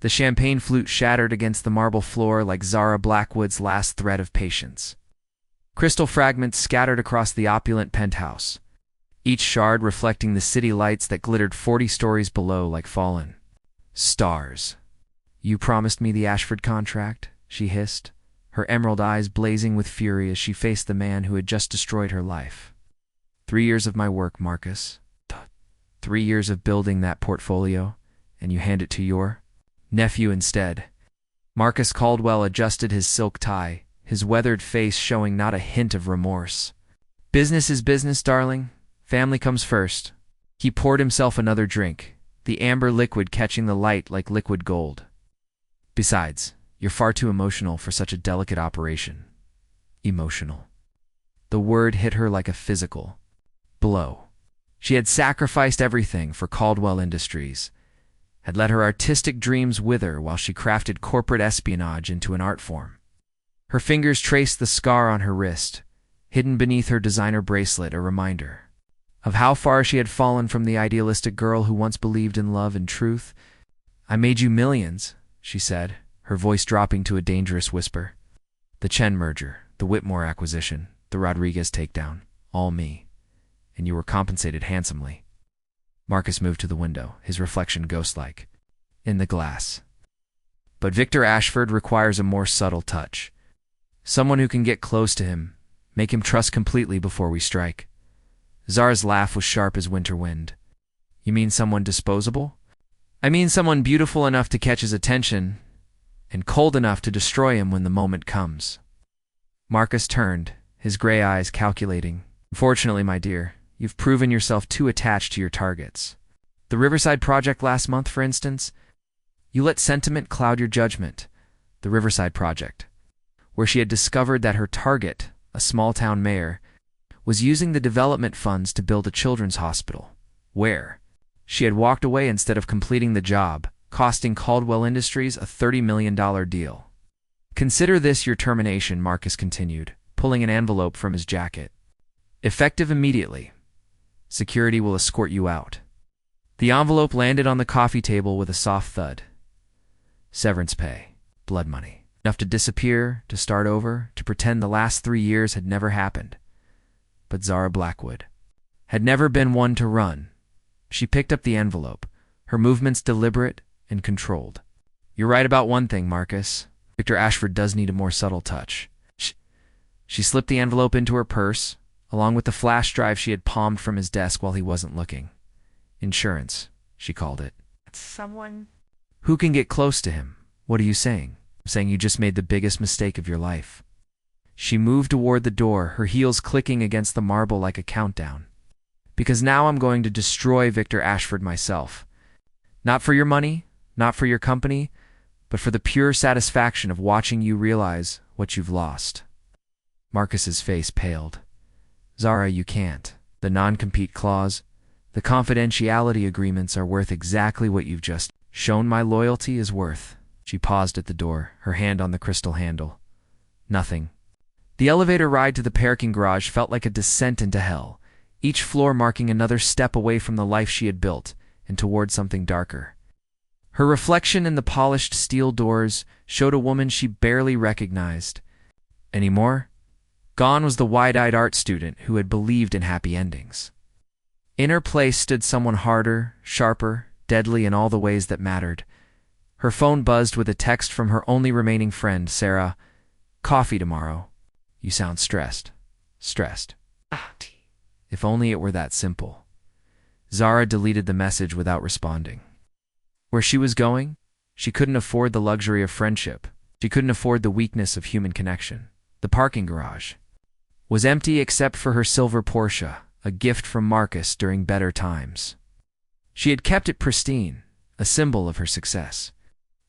The champagne flute shattered against the marble floor like Zara Blackwood's last thread of patience. Crystal fragments scattered across the opulent penthouse, each shard reflecting the city lights that glittered 40 stories below like fallen stars. "You promised me the Ashford contract," she hissed, her emerald eyes blazing with fury as she faced the man who had just destroyed her life. 3 years of my work, Marcus. 3 years of building that portfolio, and you hand it to your nephew instead. Marcus Caldwell adjusted his silk tie, his weathered face showing not a hint of remorse. "Business is business, darling. Family comes first." He poured himself another drink, the amber liquid catching the light like liquid gold. "Besides, you're far too emotional for such a delicate operation." Emotional. The word hit her like a physical blow. She had sacrificed everything for Caldwell Industries, had let her artistic dreams wither while she crafted corporate espionage into an art form. Her fingers traced the scar on her wrist, hidden beneath her designer bracelet, a reminder of how far she had fallen from the idealistic girl who once believed in love and truth. "I made you millions," she said, her voice dropping to a dangerous whisper. "The Chen merger, the Whitmore acquisition, the Rodriguez takedown, all me. And you were compensated handsomely." Marcus moved to the window, his reflection ghost-like in the glass. "But Victor Ashford requires a more subtle touch. Someone who can get close to him, make him trust completely before we strike." Zara's laugh was sharp as winter wind. "You mean someone disposable?" "I mean someone beautiful enough to catch his attention, and cold enough to destroy him when the moment comes." Marcus turned, his gray eyes calculating. "Unfortunately, my dear, you've proven yourself too attached to your targets. The Riverside project last month, for instance. You let sentiment cloud your judgment. The Riverside project, where she had discovered that her target, a small-town mayor, was using the development funds to build a children's hospital, where she had walked away instead of completing the job, costing Caldwell Industries a $30 million deal. Consider this your termination," Marcus continued, pulling an envelope from his jacket. "Effective immediately. Security will escort you out." The envelope landed on the coffee table with a soft thud. Severance pay, blood money, enough to disappear, to start over, to pretend the last 3 years had never happened. But Zara Blackwood had never been one to run. She picked up the envelope, her movements deliberate and controlled. "You're right about one thing, Marcus. Victor Ashford does need a more subtle touch." She slipped the envelope into her purse, along with the flash drive she had palmed from his desk while he wasn't looking. "Insurance," she called it. "Someone "Who can get close to him? What are you saying?" "I'm saying you just made the biggest mistake of your life." She moved toward the door, her heels clicking against the marble like a countdown. "Because now I'm going to destroy Victor Ashford myself. Not for your money, not for your company, but for the pure satisfaction of watching you realize what you've lost." Marcus's face paled. "Zara, you can't. The non-compete clause, the confidentiality agreements are worth exactly what you've just shown my loyalty is worth." She paused at the door, her hand on the crystal handle. "Nothing." The elevator ride to the parking garage felt like a descent into hell, each floor marking another step away from the life she had built and toward something darker. Her reflection in the polished steel doors showed a woman she barely recognized anymore. Gone was the wide-eyed art student who had believed in happy endings. In her place stood someone harder, sharper, deadly in all the ways that mattered. Her phone buzzed with a text from her only remaining friend, Sarah. "Coffee tomorrow. You sound stressed." Stressed. If only it were that simple. Zara deleted the message without responding. Where she was going, she couldn't afford the luxury of friendship. She couldn't afford the weakness of human connection. The parking garage was empty except for her silver Porsche, a gift from Marcus during better times. She had kept it pristine, a symbol of her success.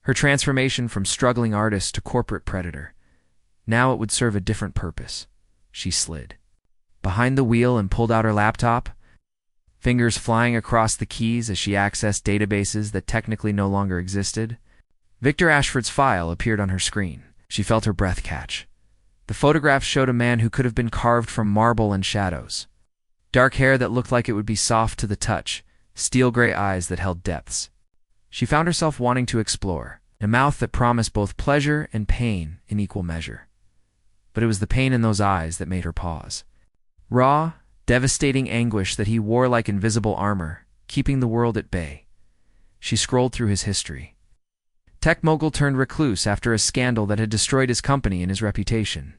Her transformation from struggling artist to corporate predator. Now it would serve a different purpose. She slid behind the wheel and pulled out her laptop, fingers flying across the keys as she accessed databases that technically no longer existed. Victor Ashford's file appeared on her screen. She felt her breath catch. The photograph showed a man who could have been carved from marble and shadows. Dark hair that looked like it would be soft to the touch, steel gray eyes that held depths. She found herself wanting to explore, a mouth that promised both pleasure and pain in equal measure. But it was the pain in those eyes that made her pause. Raw, devastating anguish that he wore like invisible armor, keeping the world at bay. She scrolled through his history. Tech mogul turned recluse after a scandal that had destroyed his company and his reputation.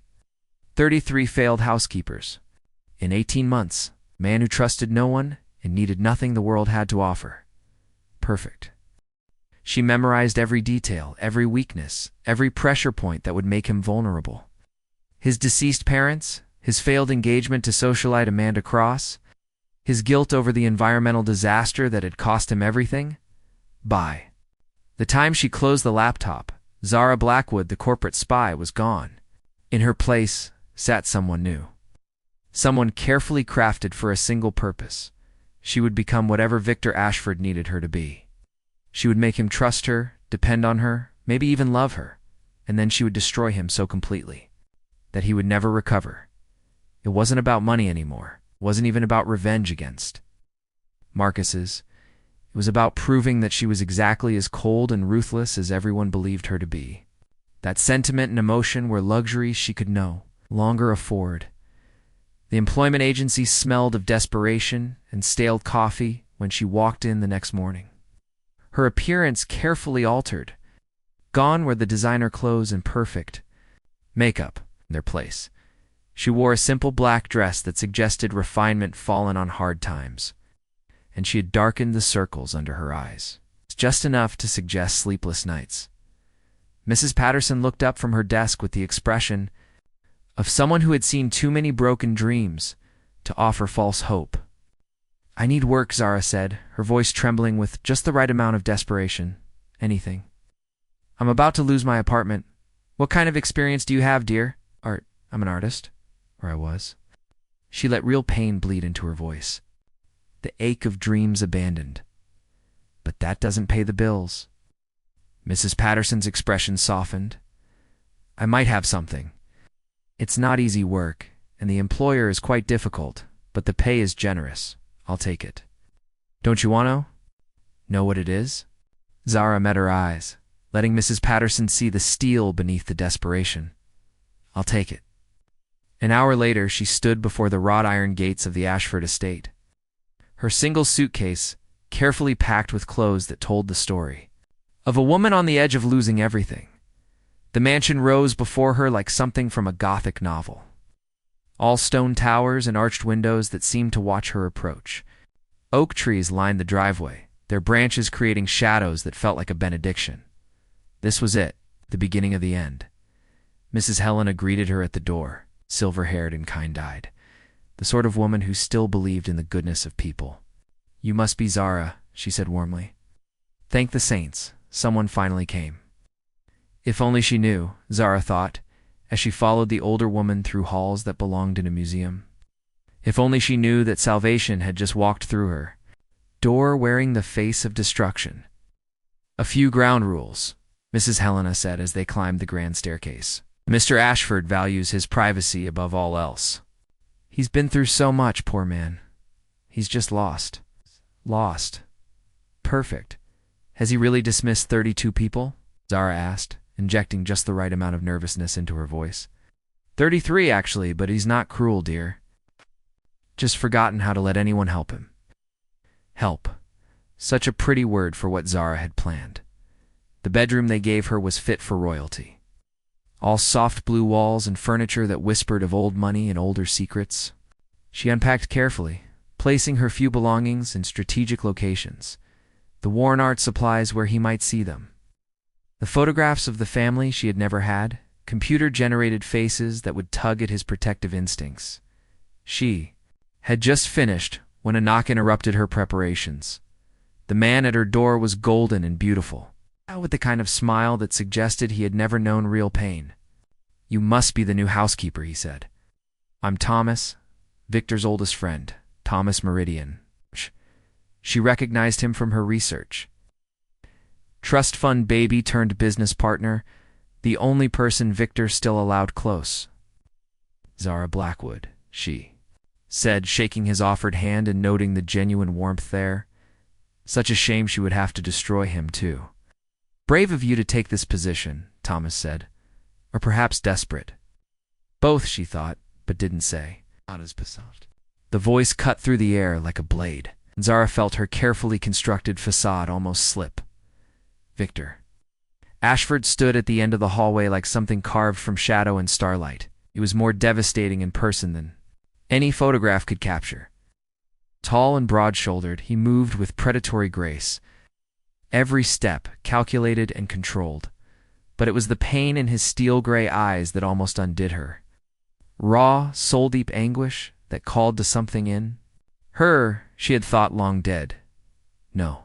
33 failed housekeepers. In 18 months, a man who trusted no one and needed nothing the world had to offer. Perfect. She memorized every detail, every weakness, every pressure point that would make him vulnerable. His deceased parents, his failed engagement to socialite Amanda Cross, his guilt over the environmental disaster that had cost him everything. By the time she closed the laptop, Zara Blackwood, the corporate spy, was gone. In her place sat someone new. Someone carefully crafted for a single purpose. She would become whatever Victor Ashford needed her to be. She would make him trust her, depend on her, maybe even love her, and then she would destroy him so completely that he would never recover. It wasn't about money anymore. It wasn't even about revenge against Marcus's. It was about proving that she was exactly as cold and ruthless as everyone believed her to be. That sentiment and emotion were luxuries she could no longer afford. The employment agency smelled of desperation and stale coffee when she walked in the next morning. Her appearance carefully altered. Gone were the designer clothes and perfect makeup in their place. She wore a simple black dress that suggested refinement fallen on hard times, and she had darkened the circles under her eyes, just enough to suggest sleepless nights. Mrs. Patterson looked up from her desk with the expression of someone who had seen too many broken dreams to offer false hope. "I need work," Zara said, her voice trembling with just the right amount of desperation. "Anything. I'm about to lose my apartment. What kind of experience do you have, dear?" "Art. I'm an artist. Or I was." She let real pain bleed into her voice. The ache of dreams abandoned. "But that doesn't pay the bills." Mrs. Patterson's expression softened. "I might have something. It's not easy work, and the employer is quite difficult, but the pay is generous. I'll take it." "Don't you want to know what it is?" Zara met her eyes, letting Mrs. Patterson see the steel beneath the desperation. "I'll take it." An hour later, she stood before the wrought iron gates of the Ashford estate. Her single suitcase, carefully packed with clothes that told the story of a woman on the edge of losing everything. The mansion rose before her like something from a Gothic novel. All stone towers and arched windows that seemed to watch her approach. Oak trees lined the driveway, their branches creating shadows that felt like a benediction. This was it, the beginning of the end. Mrs. Helena greeted her at the door, silver-haired and kind-eyed, the sort of woman who still believed in the goodness of people. "You must be Zara," she said warmly. Thank the saints, someone finally came. If only she knew, Zara thought, as she followed the older woman through halls that belonged in a museum. If only she knew that salvation had just walked through her, door wearing the face of destruction. "A few ground rules," Mrs. Helena said as they climbed the grand staircase. "Mr. Ashford values his privacy above all else. He's been through so much, poor man. He's just lost. Lost. Perfect. Has he really dismissed 32 people?" Zara asked, injecting just the right amount of nervousness into her voice. 33, actually, but he's not cruel, dear. Just forgotten how to let anyone help him." Help. Such a pretty word for what Zara had planned. The bedroom they gave her was fit for royalty. All soft blue walls and furniture that whispered of old money and older secrets. She unpacked carefully, placing her few belongings in strategic locations, the worn art supplies where he might see them. The photographs of the family she had never had, computer-generated faces that would tug at his protective instincts. She had just finished when a knock interrupted her preparations. The man at her door was golden and beautiful, with the kind of smile that suggested he had never known real pain. "You must be the new housekeeper," he said. "I'm Thomas, Victor's oldest friend, Thomas Meridian." She recognized him from her research. Trust fund baby turned business partner, the only person Victor still allowed close. "Zara Blackwood," she said, shaking his offered hand and noting the genuine warmth there. Such a shame she would have to destroy him, too. Brave of you to take this position, Thomas said. Or perhaps desperate. Both, she thought, but didn't say. The voice cut through the air like a blade. Zara felt her carefully constructed facade almost slip. Victor. Ashford stood at the end of the hallway like something carved from shadow and starlight. It was more devastating in person than any photograph could capture. Tall and broad-shouldered, he moved with predatory grace. Every step calculated and controlled. But it was the pain in his steel-gray eyes that almost undid her. Raw, soul-deep anguish that called to something in her she had thought long dead. No,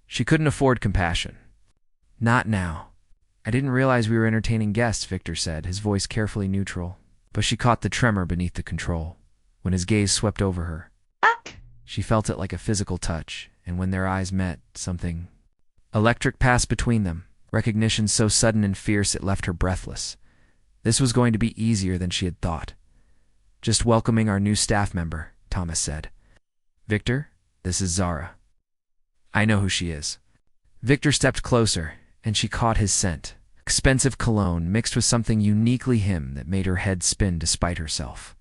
she couldn't afford compassion. Not now. I didn't realize we were entertaining guests, Victor said, his voice carefully neutral. But she caught the tremor beneath the control. When his gaze swept over her, she felt it like a physical touch, and when their eyes met, something electric passed between them, recognition so sudden and fierce it left her breathless. This was going to be easier than she had thought. Just welcoming our new staff member, Thomas said. Victor, this is Zara. I know who she is. Victor stepped closer, and she caught his scent. Expensive cologne mixed with something uniquely him that made her head spin despite herself.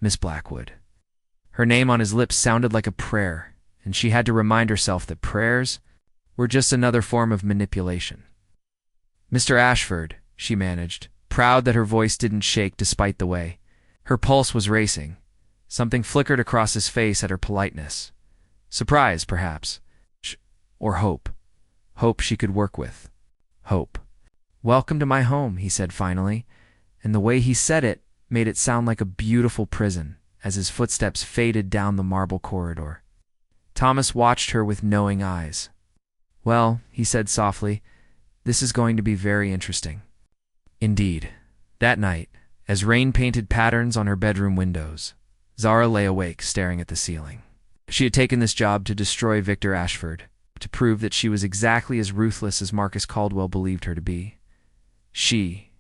Miss Blackwood. Her name on his lips sounded like a prayer, and she had to remind herself that prayers were just another form of manipulation. Mr. Ashford, she managed, proud that her voice didn't shake despite the way. Her pulse was racing. Something flickered across his face at her politeness. Surprise, perhaps. Or hope. Hope she could work with. Hope. Welcome to my home, he said finally, and the way he said it made it sound like a beautiful prison as his footsteps faded down the marble corridor. Thomas watched her with knowing eyes. Well, he said softly, this is going to be very interesting. Indeed. That night, as rain painted patterns on her bedroom windows, Zara lay awake staring at the ceiling. She had taken this job to destroy Victor Ashford, to prove that she was exactly as ruthless as Marcus Caldwell believed her to be. She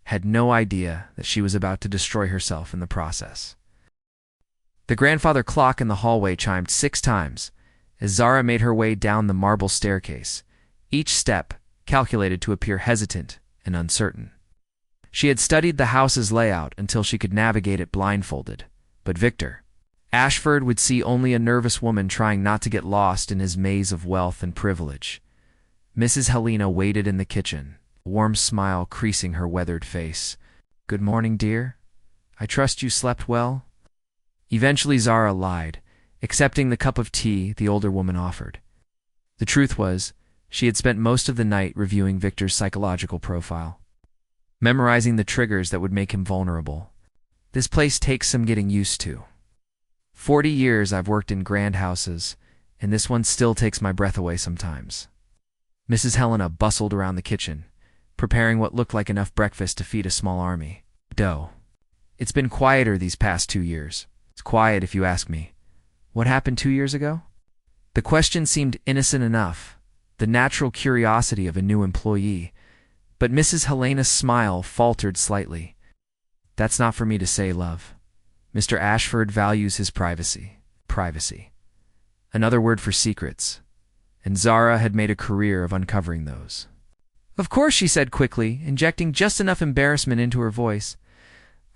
had no idea that she was about to destroy herself in the process. The grandfather clock in the hallway chimed 6 times as Zara made her way down the marble staircase, each step calculated to appear hesitant and uncertain. She had studied the house's layout until she could navigate it blindfolded, but Victor Ashford would see only a nervous woman trying not to get lost in his maze of wealth and privilege. Mrs. Helena waited in the kitchen, a warm smile creasing her weathered face. Good morning, dear. I trust you slept well? Eventually Zara lied, accepting the cup of tea the older woman offered. The truth was, she had spent most of the night reviewing Victor's psychological profile, memorizing the triggers that would make him vulnerable. This place takes some getting used to. 40 years I've worked in grand houses, and this one still takes my breath away sometimes. Mrs. Helena bustled around the kitchen, preparing what looked like enough breakfast to feed a small army. Dough. It's been quieter these past 2 years. It's quiet if you ask me. What happened 2 years ago? The question seemed innocent enough, the natural curiosity of a new employee, but Mrs. Helena's smile faltered slightly. That's not for me to say, love. Mr. Ashford values his privacy. Privacy. Another word for secrets. And Zara had made a career of uncovering those. Of course, she said quickly, injecting just enough embarrassment into her voice.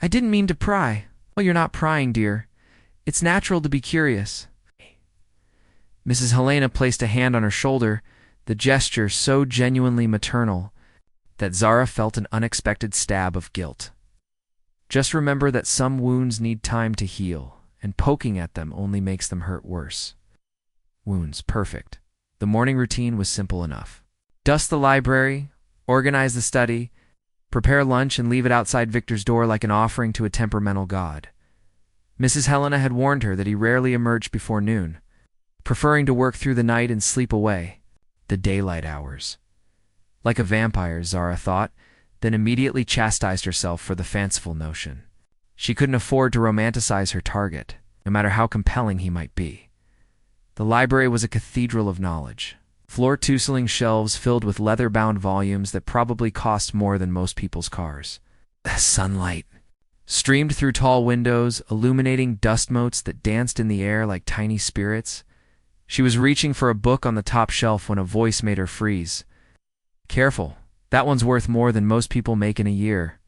I didn't mean to pry. Well, you're not prying, dear. It's natural to be curious. Mrs. Helena placed a hand on her shoulder, the gesture so genuinely maternal that Zara felt an unexpected stab of guilt. Just remember that some wounds need time to heal, and poking at them only makes them hurt worse. Wounds, perfect. The morning routine was simple enough. Dust the library, organize the study, prepare lunch and leave it outside Victor's door like an offering to a temperamental god. Mrs. Helena had warned her that he rarely emerged before noon, preferring to work through the night and sleep away, the daylight hours. Like a vampire, Zara thought, then immediately chastised herself for the fanciful notion. She couldn't afford to romanticize her target, no matter how compelling he might be. The library was a cathedral of knowledge, floor-tootling shelves filled with leather-bound volumes that probably cost more than most people's cars. The sunlight streamed through tall windows, illuminating dust motes that danced in the air like tiny spirits. She was reaching for a book on the top shelf when a voice made her freeze. Careful, that one's worth more than most people make in a year.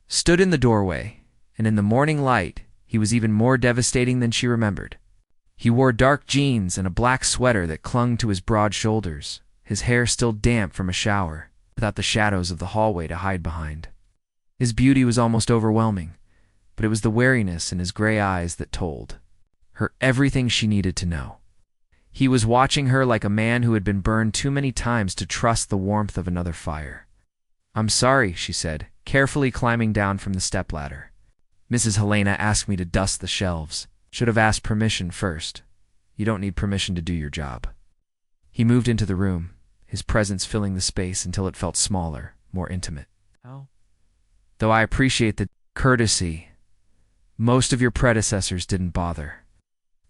Stood in the doorway, and in the morning light, he was even more devastating than she remembered. He wore dark jeans and a black sweater that clung to his broad shoulders, his hair still damp from a shower, without the shadows of the hallway to hide behind. His beauty was almost overwhelming, but it was the wariness in his gray eyes that told her everything she needed to know. He was watching her like a man who had been burned too many times to trust the warmth of another fire. "I'm sorry," she said, carefully climbing down from the stepladder. "Mrs. Helena asked me to dust the shelves. Should have asked permission first. You don't need permission to do your job." He moved into the room, his presence filling the space until it felt smaller, more intimate. "Though I appreciate the courtesy, most of your predecessors didn't bother.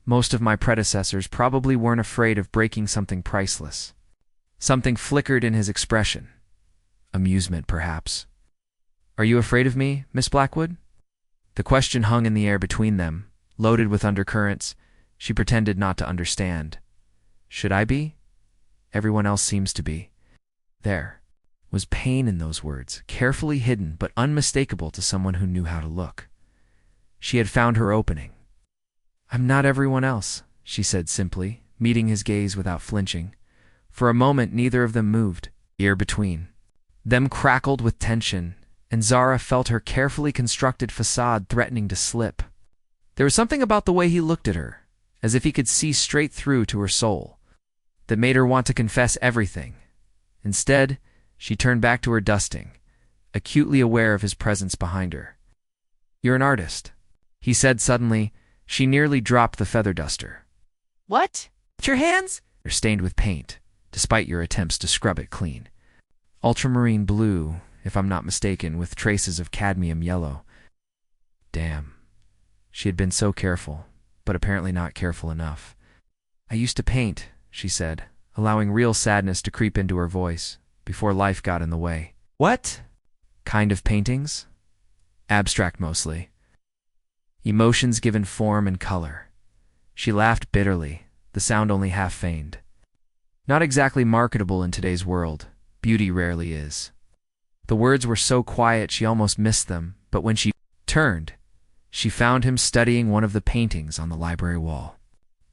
Most of my predecessors probably weren't afraid of breaking something priceless." Something flickered in his expression. Amusement, perhaps. "Are you afraid of me, Miss Blackwood?" The question hung in the air between them, loaded with undercurrents. She pretended not to understand. "Should I be? Everyone else seems to be." There was pain in those words, carefully hidden but unmistakable to someone who knew how to look. She had found her opening. "I'm not everyone else," she said simply, meeting his gaze without flinching. For a moment neither of them moved, ear between. Them crackled with tension, and Zara felt her carefully constructed facade threatening to slip. There was something about the way he looked at her, as if he could see straight through to her soul, that made her want to confess everything. Instead, she turned back to her dusting, acutely aware of his presence behind her. "You're an artist," he said suddenly. She nearly dropped the feather duster. "What? Your hands?" "They're stained with paint, despite your attempts to scrub it clean. Ultramarine blue, if I'm not mistaken, with traces of cadmium yellow." Damn. She had been so careful, but apparently not careful enough. "I used to paint," she said, allowing real sadness to creep into her voice, before life got in the way. "What kind of paintings?" "Abstract mostly. Emotions given form and color." She laughed bitterly, the sound only half feigned. "Not exactly marketable in today's world. Beauty rarely is." The words were so quiet she almost missed them, but when she turned, she found him studying one of the paintings on the library wall.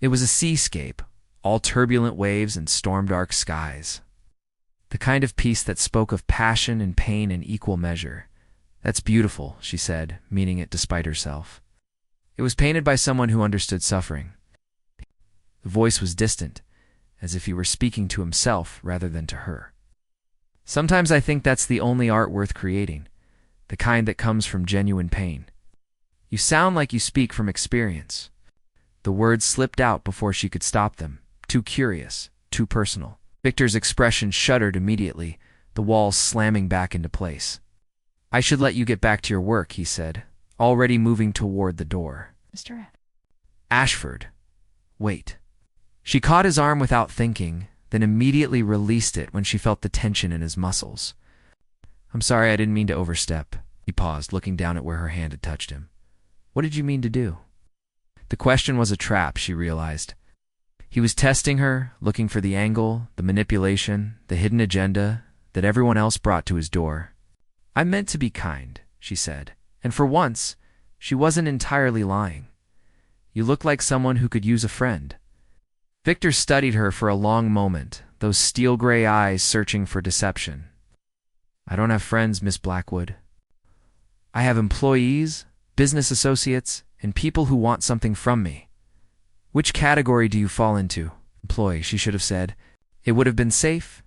It was a seascape, all turbulent waves and storm-dark skies. The kind of piece that spoke of passion and pain in equal measure. "That's beautiful," she said, meaning it despite herself. It was painted by someone who understood suffering. The voice was distant, as if he were speaking to himself rather than to her. "Sometimes I think that's the only art worth creating, the kind that comes from genuine pain." "You sound like you speak from experience." The words slipped out before she could stop them, too curious, too personal. Victor's expression shuddered immediately, the walls slamming back into place. "I should let you get back to your work," he said, already moving toward the door. "Mr. "Ashford, wait." She caught his arm without thinking, then immediately released it when she felt the tension in his muscles. "I'm sorry, I didn't mean to overstep." He paused, looking down at where her hand had touched him. "What did you mean to do?" The question was a trap, she realized. He was testing her, looking for the angle, the manipulation, the hidden agenda that everyone else brought to his door. "I meant to be kind," she said, and for once, she wasn't entirely lying. "You look like someone who could use a friend." Victor studied her for a long moment, those steel-gray eyes searching for deception. "I don't have friends, Miss Blackwood. I have employees, business associates, and people who want something from me." "Which category do you fall into?" "Employee," she should have said. It would have been safe,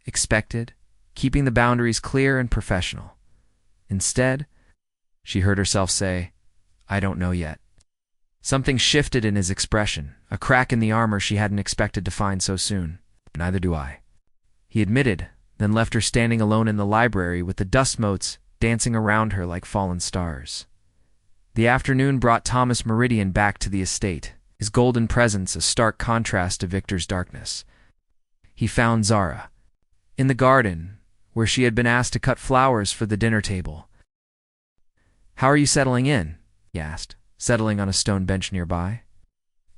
expected, keeping the boundaries clear and professional. Instead, she heard herself say, "I don't know yet." Something shifted in his expression, a crack in the armor she hadn't expected to find so soon. "Neither do I," he admitted, then left her standing alone in the library with the dust motes dancing around her like fallen stars. The afternoon brought Thomas Meridian back to the estate, his golden presence a stark contrast to Victor's darkness. He found Zara in the garden, where she had been asked to cut flowers for the dinner table. "How are you settling in?" he asked, settling on a stone bench nearby.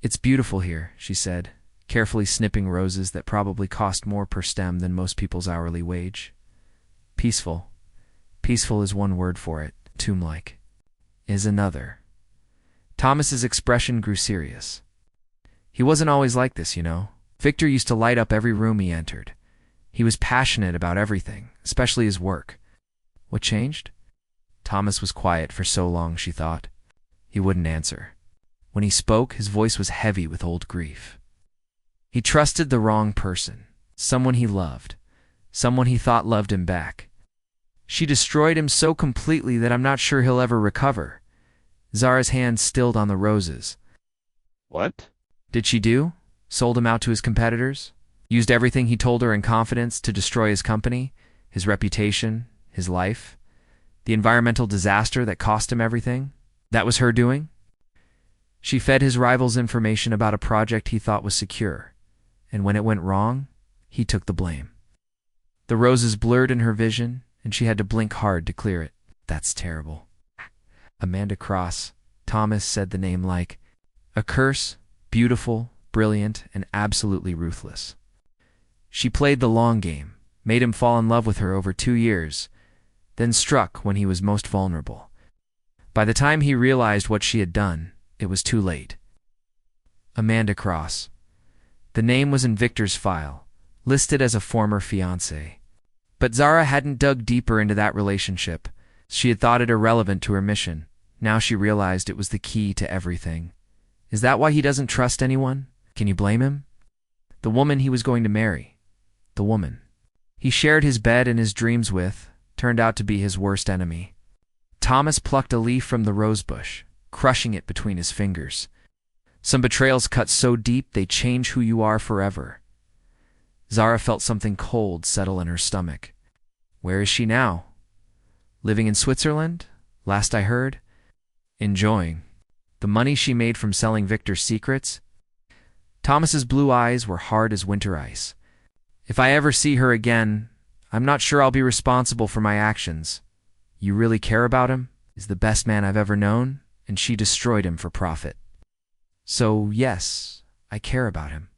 "It's beautiful here," she said, carefully snipping roses that probably cost more per stem than most people's hourly wage. Peaceful. Peaceful is one word for it, tomb-like. Is another. Thomas's expression grew serious. He wasn't always like this, you know. Victor used to light up every room he entered. He was passionate about everything, especially his work. What changed? Thomas was quiet for so long, she thought. He wouldn't answer. When he spoke, his voice was heavy with old grief. He trusted the wrong person, someone he loved, someone he thought loved him back. She destroyed him so completely that I'm not sure he'll ever recover. Zara's hand stilled on the roses. What? Did she do? Sold him out to his competitors? Used everything he told her in confidence to destroy his company, his reputation, his life? The environmental disaster that cost him everything? That was her doing? She fed his rivals information about a project he thought was secure, and when it went wrong, he took the blame. The roses blurred in her vision, and she had to blink hard to clear it. That's terrible. Amanda Cross. Thomas said the name like a curse, beautiful, brilliant, and absolutely ruthless. She played the long game, made him fall in love with her over 2 years, then struck when he was most vulnerable. By the time he realized what she had done, it was too late. Amanda Cross. The name was in Victor's file, listed as a former fiancé. But Zara hadn't dug deeper into that relationship. She had thought it irrelevant to her mission. Now she realized it was the key to everything. Is that why he doesn't trust anyone? Can you blame him? The woman he was going to marry. The woman he shared his bed and his dreams with turned out to be his worst enemy. Thomas plucked a leaf from the rosebush, crushing it between his fingers. Some betrayals cut so deep they change who you are forever. Zara felt something cold settle in her stomach. Where is she now? Living in Switzerland, last I heard? Enjoying the money she made from selling Victor's secrets? Thomas's blue eyes were hard as winter ice. If I ever see her again, I'm not sure I'll be responsible for my actions. You really care about him? He's the best man I've ever known, and she destroyed him for profit. So, yes, I care about him.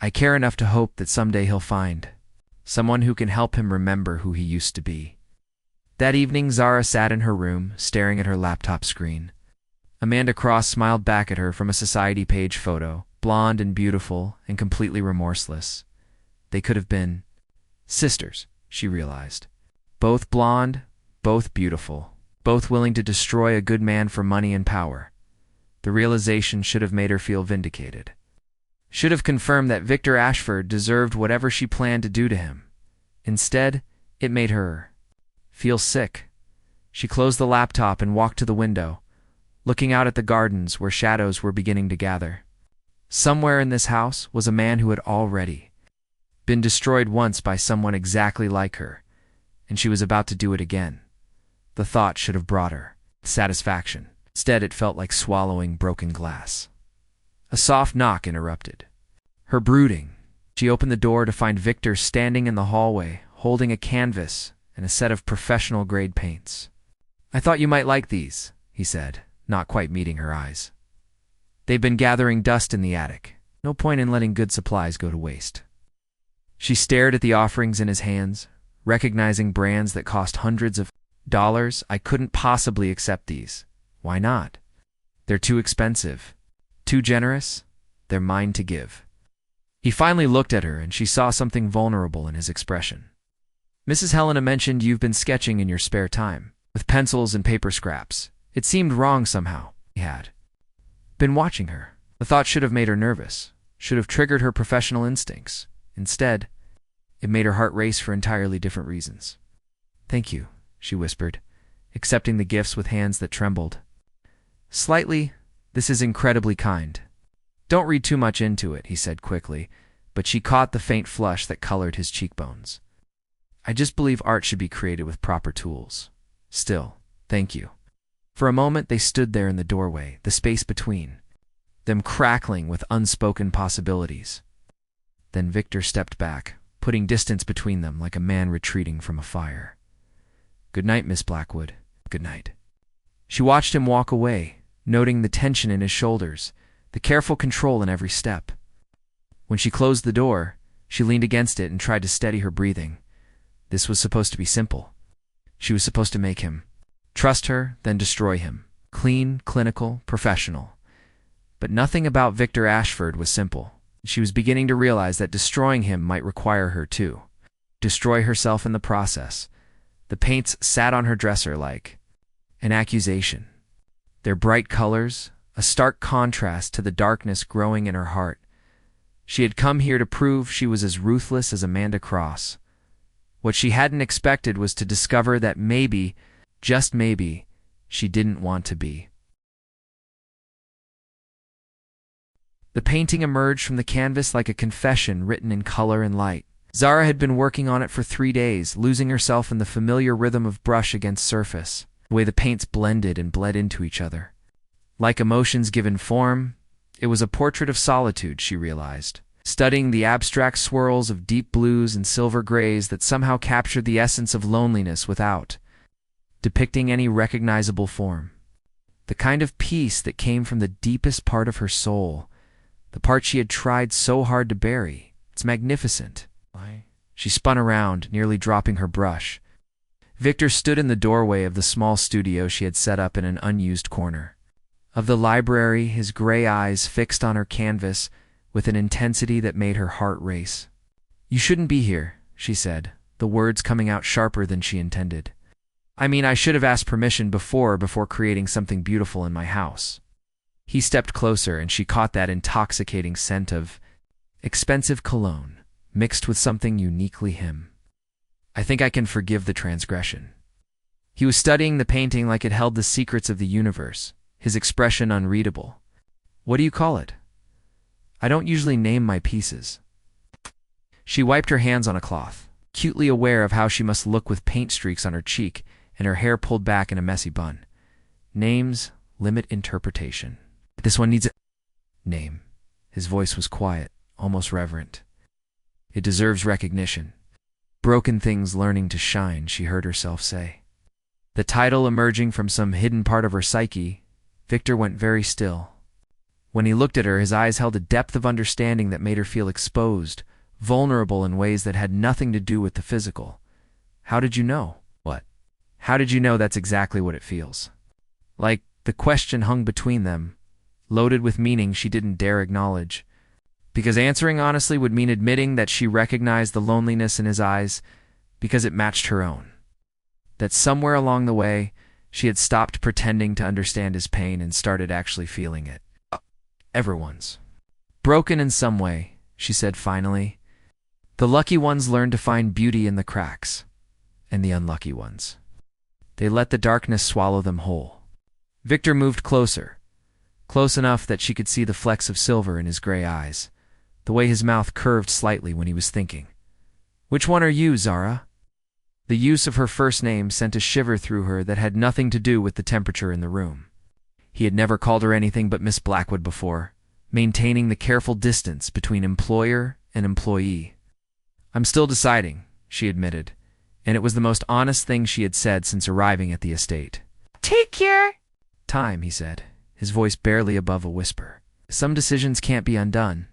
I care enough to hope that someday he'll find someone who can help him remember who he used to be. That evening, Zara sat in her room, staring at her laptop screen. Amanda Cross smiled back at her from a society page photo, blonde and beautiful and completely remorseless. They could have been sisters, she realized. Both blonde, both beautiful, both willing to destroy a good man for money and power. The realization should have made her feel vindicated. Should have confirmed that Victor Ashford deserved whatever she planned to do to him. Instead, it made her feel sick. She closed the laptop and walked to the window, looking out at the gardens where shadows were beginning to gather. Somewhere in this house was a man who had already been destroyed once by someone exactly like her, and she was about to do it again. The thought should have brought her satisfaction. Instead, it felt like swallowing broken glass. A soft knock interrupted her brooding. She opened the door to find Victor standing in the hallway, holding a canvas and a set of professional-grade paints. "I thought you might like these," he said, not quite meeting her eyes. "They've been gathering dust in the attic. No point in letting good supplies go to waste." She stared at the offerings in his hands, recognizing brands that cost hundreds of dollars. "I couldn't possibly accept these." "Why not?" "They're too expensive. Too generous. They're mine to give." He finally looked at her, and she saw something vulnerable in his expression. "Mrs. Helena mentioned you've been sketching in your spare time, with pencils and paper scraps. It seemed wrong somehow." He had been watching her. The thought should have made her nervous, should have triggered her professional instincts. Instead, it made her heart race for entirely different reasons. "Thank you," she whispered, accepting the gifts with hands that trembled. "Slightly, this is incredibly kind." "Don't read too much into it," he said quickly, but she caught the faint flush that colored his cheekbones. "I just believe art should be created with proper tools. Still, thank you." For a moment they stood there in the doorway, the space between them crackling with unspoken possibilities. Then Victor stepped back, putting distance between them like a man retreating from a fire. "Good night, Miss Blackwood. Good night." She watched him walk away, noting the tension in his shoulders, the careful control in every step. When she closed the door, she leaned against it and tried to steady her breathing. This was supposed to be simple. She was supposed to make him trust her, then destroy him. Clean, clinical, professional. But nothing about Victor Ashford was simple. She was beginning to realize that destroying him might require her to destroy herself in the process. The paints sat on her dresser like an accusation. Their bright colors, a stark contrast to the darkness growing in her heart. She had come here to prove she was as ruthless as Amanda Cross. What she hadn't expected was to discover that maybe, just maybe, she didn't want to be. The painting emerged from the canvas like a confession written in color and light. Zara had been working on it for 3 days, losing herself in the familiar rhythm of brush against surface, the way the paints blended and bled into each other. Like emotions given form, it was a portrait of solitude, she realized, studying the abstract swirls of deep blues and silver grays that somehow captured the essence of loneliness without depicting any recognizable form. The kind of peace that came from the deepest part of her soul, the part she had tried so hard to bury. It's magnificent. She spun around, nearly dropping her brush. Victor stood in the doorway of the small studio she had set up in an unused corner of the library, his gray eyes fixed on her canvas with an intensity that made her heart race. "You shouldn't be here," she said, the words coming out sharper than she intended. "I mean, I should have asked permission before creating something beautiful in my house." He stepped closer, and she caught that intoxicating scent of expensive cologne, mixed with something uniquely him. "I think I can forgive the transgression." He was studying the painting like it held the secrets of the universe, his expression unreadable. "What do you call it?" "I don't usually name my pieces." She wiped her hands on a cloth, acutely aware of how she must look with paint streaks on her cheek and her hair pulled back in a messy bun. Names limit interpretation. "This one needs a name." His voice was quiet, almost reverent. "It deserves recognition. Broken things learning to shine," she heard herself say. The title emerging from some hidden part of her psyche, Victor went very still. When he looked at her, his eyes held a depth of understanding that made her feel exposed, vulnerable in ways that had nothing to do with the physical. "How did you know?" "What?" "How did you know that's exactly what it feels?" Like the question hung between them, loaded with meaning she didn't dare acknowledge. Because answering honestly would mean admitting that she recognized the loneliness in his eyes because it matched her own. That somewhere along the way, she had stopped pretending to understand his pain and started actually feeling it. Everyone's broken in some way, she said finally. The lucky ones learn to find beauty in the cracks, and the unlucky ones, they let the darkness swallow them whole. Victor moved closer, close enough that she could see the flecks of silver in his gray eyes, the way his mouth curved slightly when he was thinking. "Which one are you, Zara?" The use of her first name sent a shiver through her that had nothing to do with the temperature in the room. He had never called her anything but Miss Blackwood before, maintaining the careful distance between employer and employee. "I'm still deciding," she admitted, and it was the most honest thing she had said since arriving at the estate. Take your "Time," he said, his voice barely above a whisper. "Some decisions can't be undone."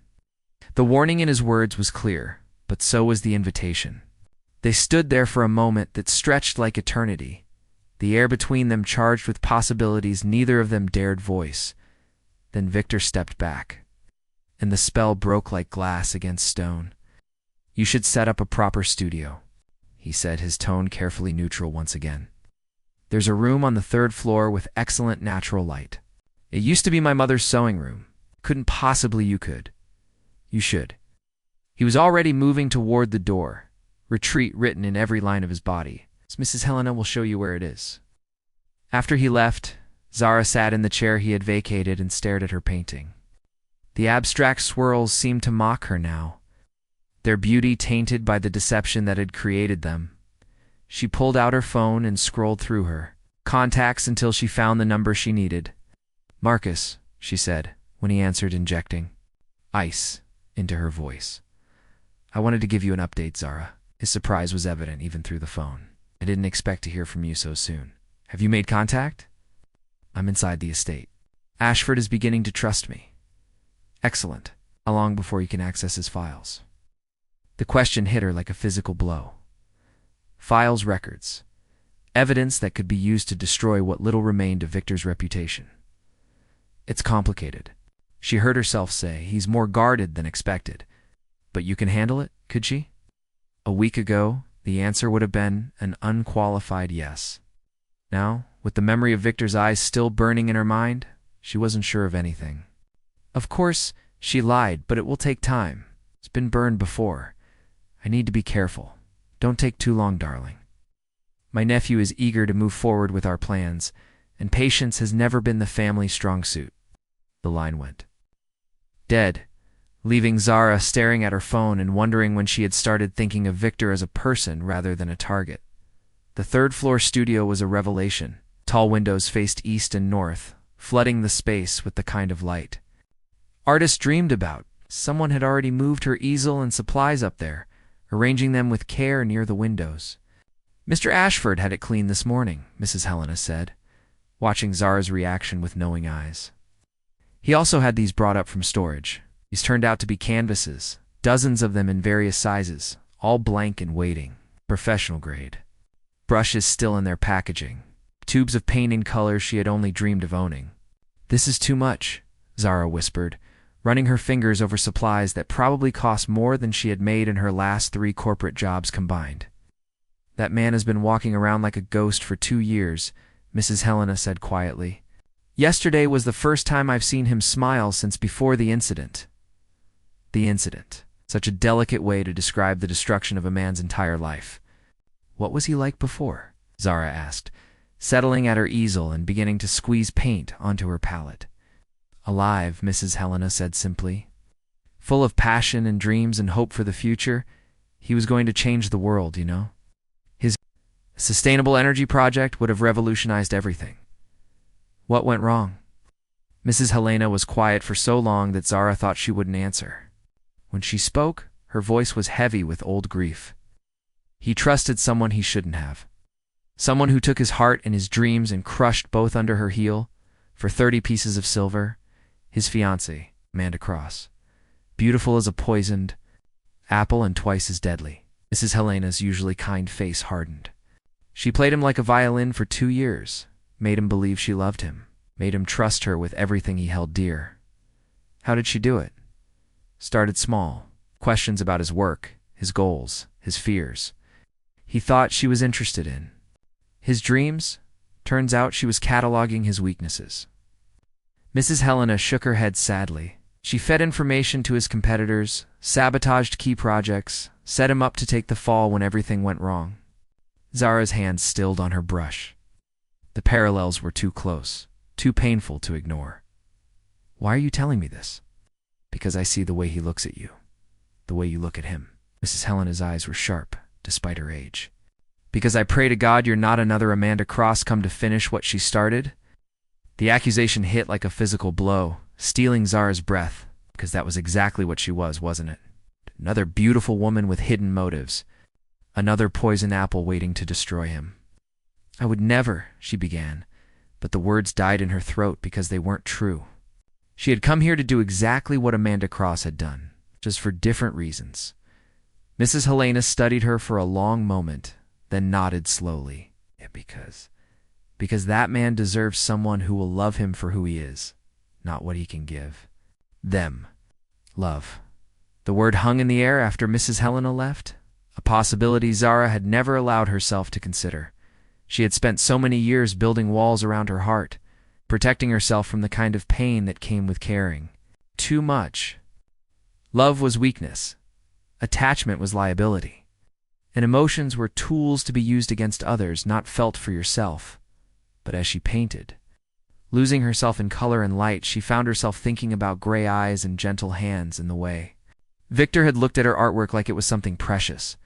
The warning in his words was clear, but so was the invitation. They stood there for a moment that stretched like eternity, the air between them charged with possibilities neither of them dared voice. Then Victor stepped back, and the spell broke like glass against stone. "You should set up a proper studio," he said, his tone carefully neutral once again. "There's a room on the 3rd floor with excellent natural light. It used to be my mother's sewing room. Couldn't possibly you could. You should." He was already moving toward the door, retreat written in every line of his body. "Mrs. Helena will show you where it is." After he left, Zara sat in the chair he had vacated and stared at her painting. The abstract swirls seemed to mock her now, their beauty tainted by the deception that had created them. She pulled out her phone and scrolled through her contacts until she found the number she needed. "Marcus," she said, when he answered, injecting ice into her voice. "I wanted to give you an update, Zara." His surprise was evident even through the phone. "I didn't expect to hear from you so soon. Have you made contact?" "I'm inside the estate. Ashford is beginning to trust me." "Excellent. How long before you can access his files? The question hit her like a physical blow. Files, records, evidence that could be used to destroy what little remained of Victor's reputation. It's complicated. She heard herself say, he's more guarded than expected. But you can handle it, could she? A week ago, the answer would have been an unqualified yes. Now, with the memory of Victor's eyes still burning in her mind, she wasn't sure of anything. Of course, she lied, but it will take time. It's been burned before. I need to be careful. Don't take too long, darling. My nephew is eager to move forward with our plans, and patience has never been the family's strong suit. The line went dead, leaving Zara staring at her phone and wondering when she had started thinking of Victor as a person rather than a target. The third-floor studio was a revelation. Tall windows faced east and north, flooding the space with the kind of light artists dreamed about. Someone had already moved her easel and supplies up there, arranging them with care near the windows. Mr. Ashford had it cleaned this morning, Mrs. Helena said, watching Zara's reaction with knowing eyes. He also had these brought up from storage. These turned out to be canvases, dozens of them in various sizes, all blank and waiting, professional grade. Brushes still in their packaging, tubes of paint in colors she had only dreamed of owning. This is too much, Zara whispered, running her fingers over supplies that probably cost more than she had made in her last 3 corporate jobs combined. That man has been walking around like a ghost for 2 years, Mrs. Helena said quietly. Yesterday was the first time I've seen him smile since before the incident. The incident. Such a delicate way to describe the destruction of a man's entire life. What was he like before? Zara asked, settling at her easel and beginning to squeeze paint onto her palette. Alive, Mrs. Helena said simply. Full of passion and dreams and hope for the future, he was going to change the world, you know. His sustainable energy project would have revolutionized everything. What went wrong? Mrs. Helena was quiet for so long that Zara thought she wouldn't answer. When she spoke, her voice was heavy with old grief. He trusted someone he shouldn't have. Someone who took his heart and his dreams and crushed both under her heel for 30 pieces of silver. His fiancée, Amanda Cross. Beautiful as a poisoned apple and twice as deadly. Mrs. Helena's usually kind face hardened. She played him like a violin for 2 years, made him believe she loved him, made him trust her with everything he held dear. How did she do it? Started small. Questions about his work, his goals, his fears. He thought she was interested in his dreams. Turns out she was cataloging his weaknesses. Mrs. Helena shook her head sadly. She fed information to his competitors, sabotaged key projects, set him up to take the fall when everything went wrong. Zara's hand stilled on her brush. The parallels were too close, too painful to ignore. Why are you telling me this? Because I see the way he looks at you, the way you look at him. Mrs. Helena's eyes were sharp, despite her age. Because I pray to God you're not another Amanda Cross come to finish what she started? The accusation hit like a physical blow, stealing Zara's breath, because that was exactly what she was, wasn't it? Another beautiful woman with hidden motives. Another poison apple waiting to destroy him. I would never, she began, but the words died in her throat because they weren't true. She had come here to do exactly what Amanda Cross had done, just for different reasons. Mrs. Helena studied her for a long moment, then nodded slowly. Yeah, because that man deserves someone who will love him for who he is, not what he can give. Them. Love. The word hung in the air after Mrs. Helena left, a possibility Zara had never allowed herself to consider. She had spent so many years building walls around her heart, protecting herself from the kind of pain that came with caring. Too much. Love was weakness. Attachment was liability. And emotions were tools to be used against others, not felt for yourself. But as she painted, losing herself in color and light, she found herself thinking about gray eyes and gentle hands in the way. Victor had looked at her artwork like it was something precious.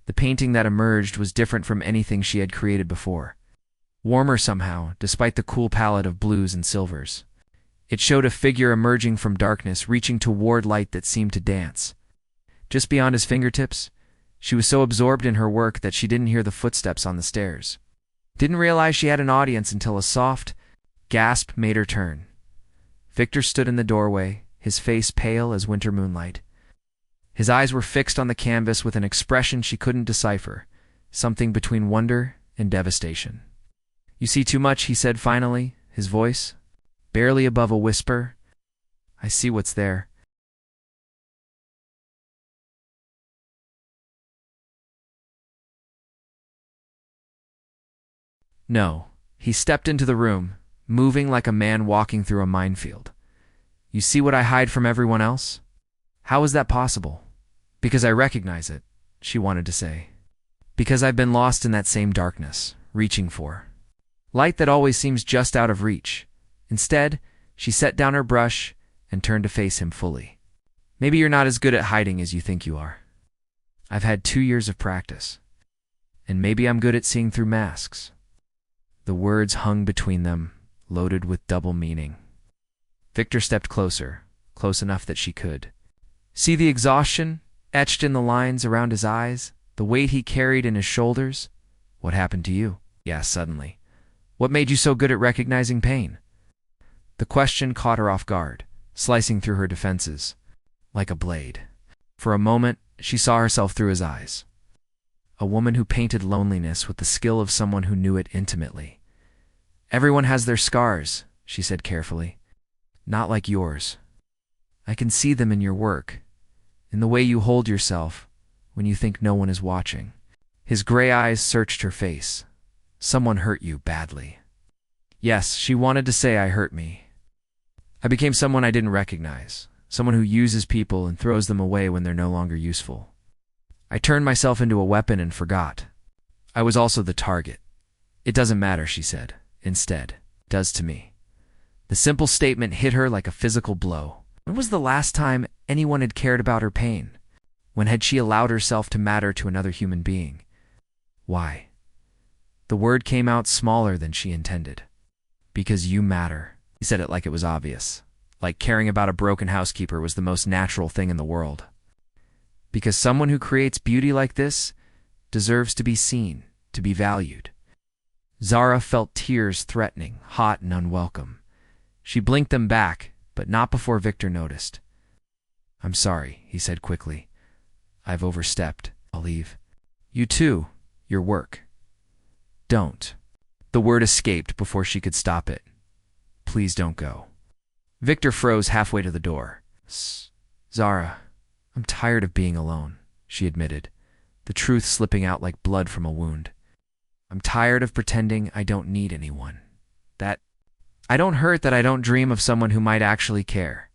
The painting that emerged was different from anything she had created before. Warmer somehow, despite the cool palette of blues and silvers. It showed a figure emerging from darkness, reaching toward light that seemed to dance. Just beyond his fingertips, she was so absorbed in her work that she didn't hear the footsteps on the stairs. Didn't realize she had an audience until a soft gasp made her turn. Victor stood in the doorway, his face pale as winter moonlight. His eyes were fixed on the canvas with an expression she couldn't decipher, something between wonder and devastation. "You see too much," he said finally, his voice barely above a whisper. "I see what's there." No. He stepped into the room, moving like a man walking through a minefield. "You see what I hide from everyone else? How is that possible?" "Because I recognize it," she wanted to say. "Because I've been lost in that same darkness, reaching for light that always seems just out of reach." Instead, she set down her brush and turned to face him fully. "Maybe you're not as good at hiding as you think you are. I've had 2 years of practice. And maybe I'm good at seeing through masks." The words hung between them, loaded with double meaning. Victor stepped closer, close enough that she could see the exhaustion etched in the lines around his eyes, the weight he carried in his shoulders. "What happened to you?" he asked suddenly. "What made you so good at recognizing pain?" The question caught her off guard, slicing through her defenses like a blade. For a moment, she saw herself through his eyes. A woman who painted loneliness with the skill of someone who knew it intimately. "Everyone has their scars," she said carefully. "Not like yours. I can see them in your work, in the way you hold yourself when you think no one is watching." His gray eyes searched her face. "Someone hurt you badly." Yes, she wanted to say, "I hurt me. I became someone I didn't recognize, someone who uses people and throws them away when they're no longer useful. I turned myself into a weapon and forgot. I was also the target." "It doesn't matter," she said. "Instead, it does to me." The simple statement hit her like a physical blow. When was the last time anyone had cared about her pain? When had she allowed herself to matter to another human being? Why? The word came out smaller than she intended. "Because you matter." He said it like it was obvious, like caring about a broken housekeeper was the most natural thing in the world. "Because someone who creates beauty like this deserves to be seen, to be valued." Zara felt tears threatening, hot and unwelcome. She blinked them back, but not before Victor noticed. "I'm sorry," he said quickly. "I've overstepped. I'll leave." "You too. Your work." "Don't." The word escaped before she could stop it. "Please don't go." Victor froze halfway to the door. "Zara, I'm tired of being alone," she admitted, the truth slipping out like blood from a wound. "I'm tired of pretending I don't need anyone. That I don't hurt, that I don't dream of someone who might actually care."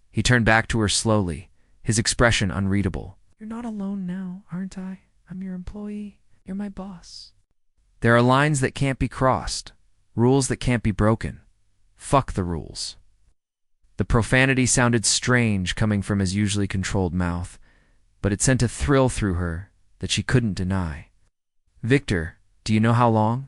He turned back to her slowly, his expression unreadable. "You're not alone now, aren't I? I'm your employee. You're my boss." "There are lines that can't be crossed, rules that can't be broken. Fuck the rules." The profanity sounded strange coming from his usually controlled mouth, but it sent a thrill through her that she couldn't deny. "Victor, do you know how long?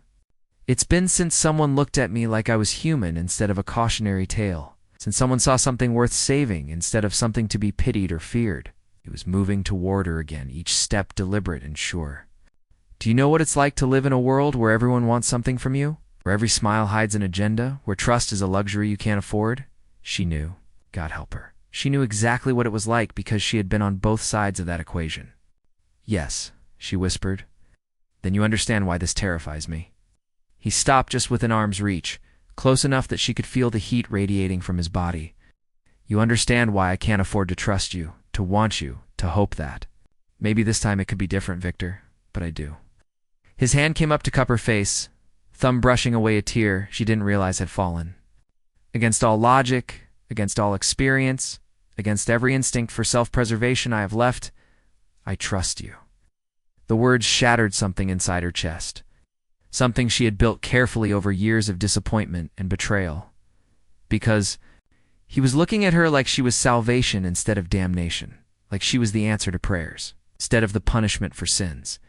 It's been since someone looked at me like I was human instead of a cautionary tale, since someone saw something worth saving instead of something to be pitied or feared." He was moving toward her again, each step deliberate and sure. "Do you know what it's like to live in a world where everyone wants something from you? Where every smile hides an agenda? Where trust is a luxury you can't afford?" She knew. God help her. She knew exactly what it was like because she had been on both sides of that equation. "Yes," she whispered. "Then you understand why this terrifies me." He stopped just within arm's reach, close enough that she could feel the heat radiating from his body. "You understand why I can't afford to trust you, to want you, to hope that. Maybe this time it could be different, Victor, but I do." His hand came up to cup her face, thumb brushing away a tear she didn't realize had fallen. "Against all logic, against all experience, against every instinct for self-preservation I have left, I trust you." The words shattered something inside her chest, something she had built carefully over years of disappointment and betrayal. Because he was looking at her like she was salvation instead of damnation, like she was the answer to prayers, instead of the punishment for sins,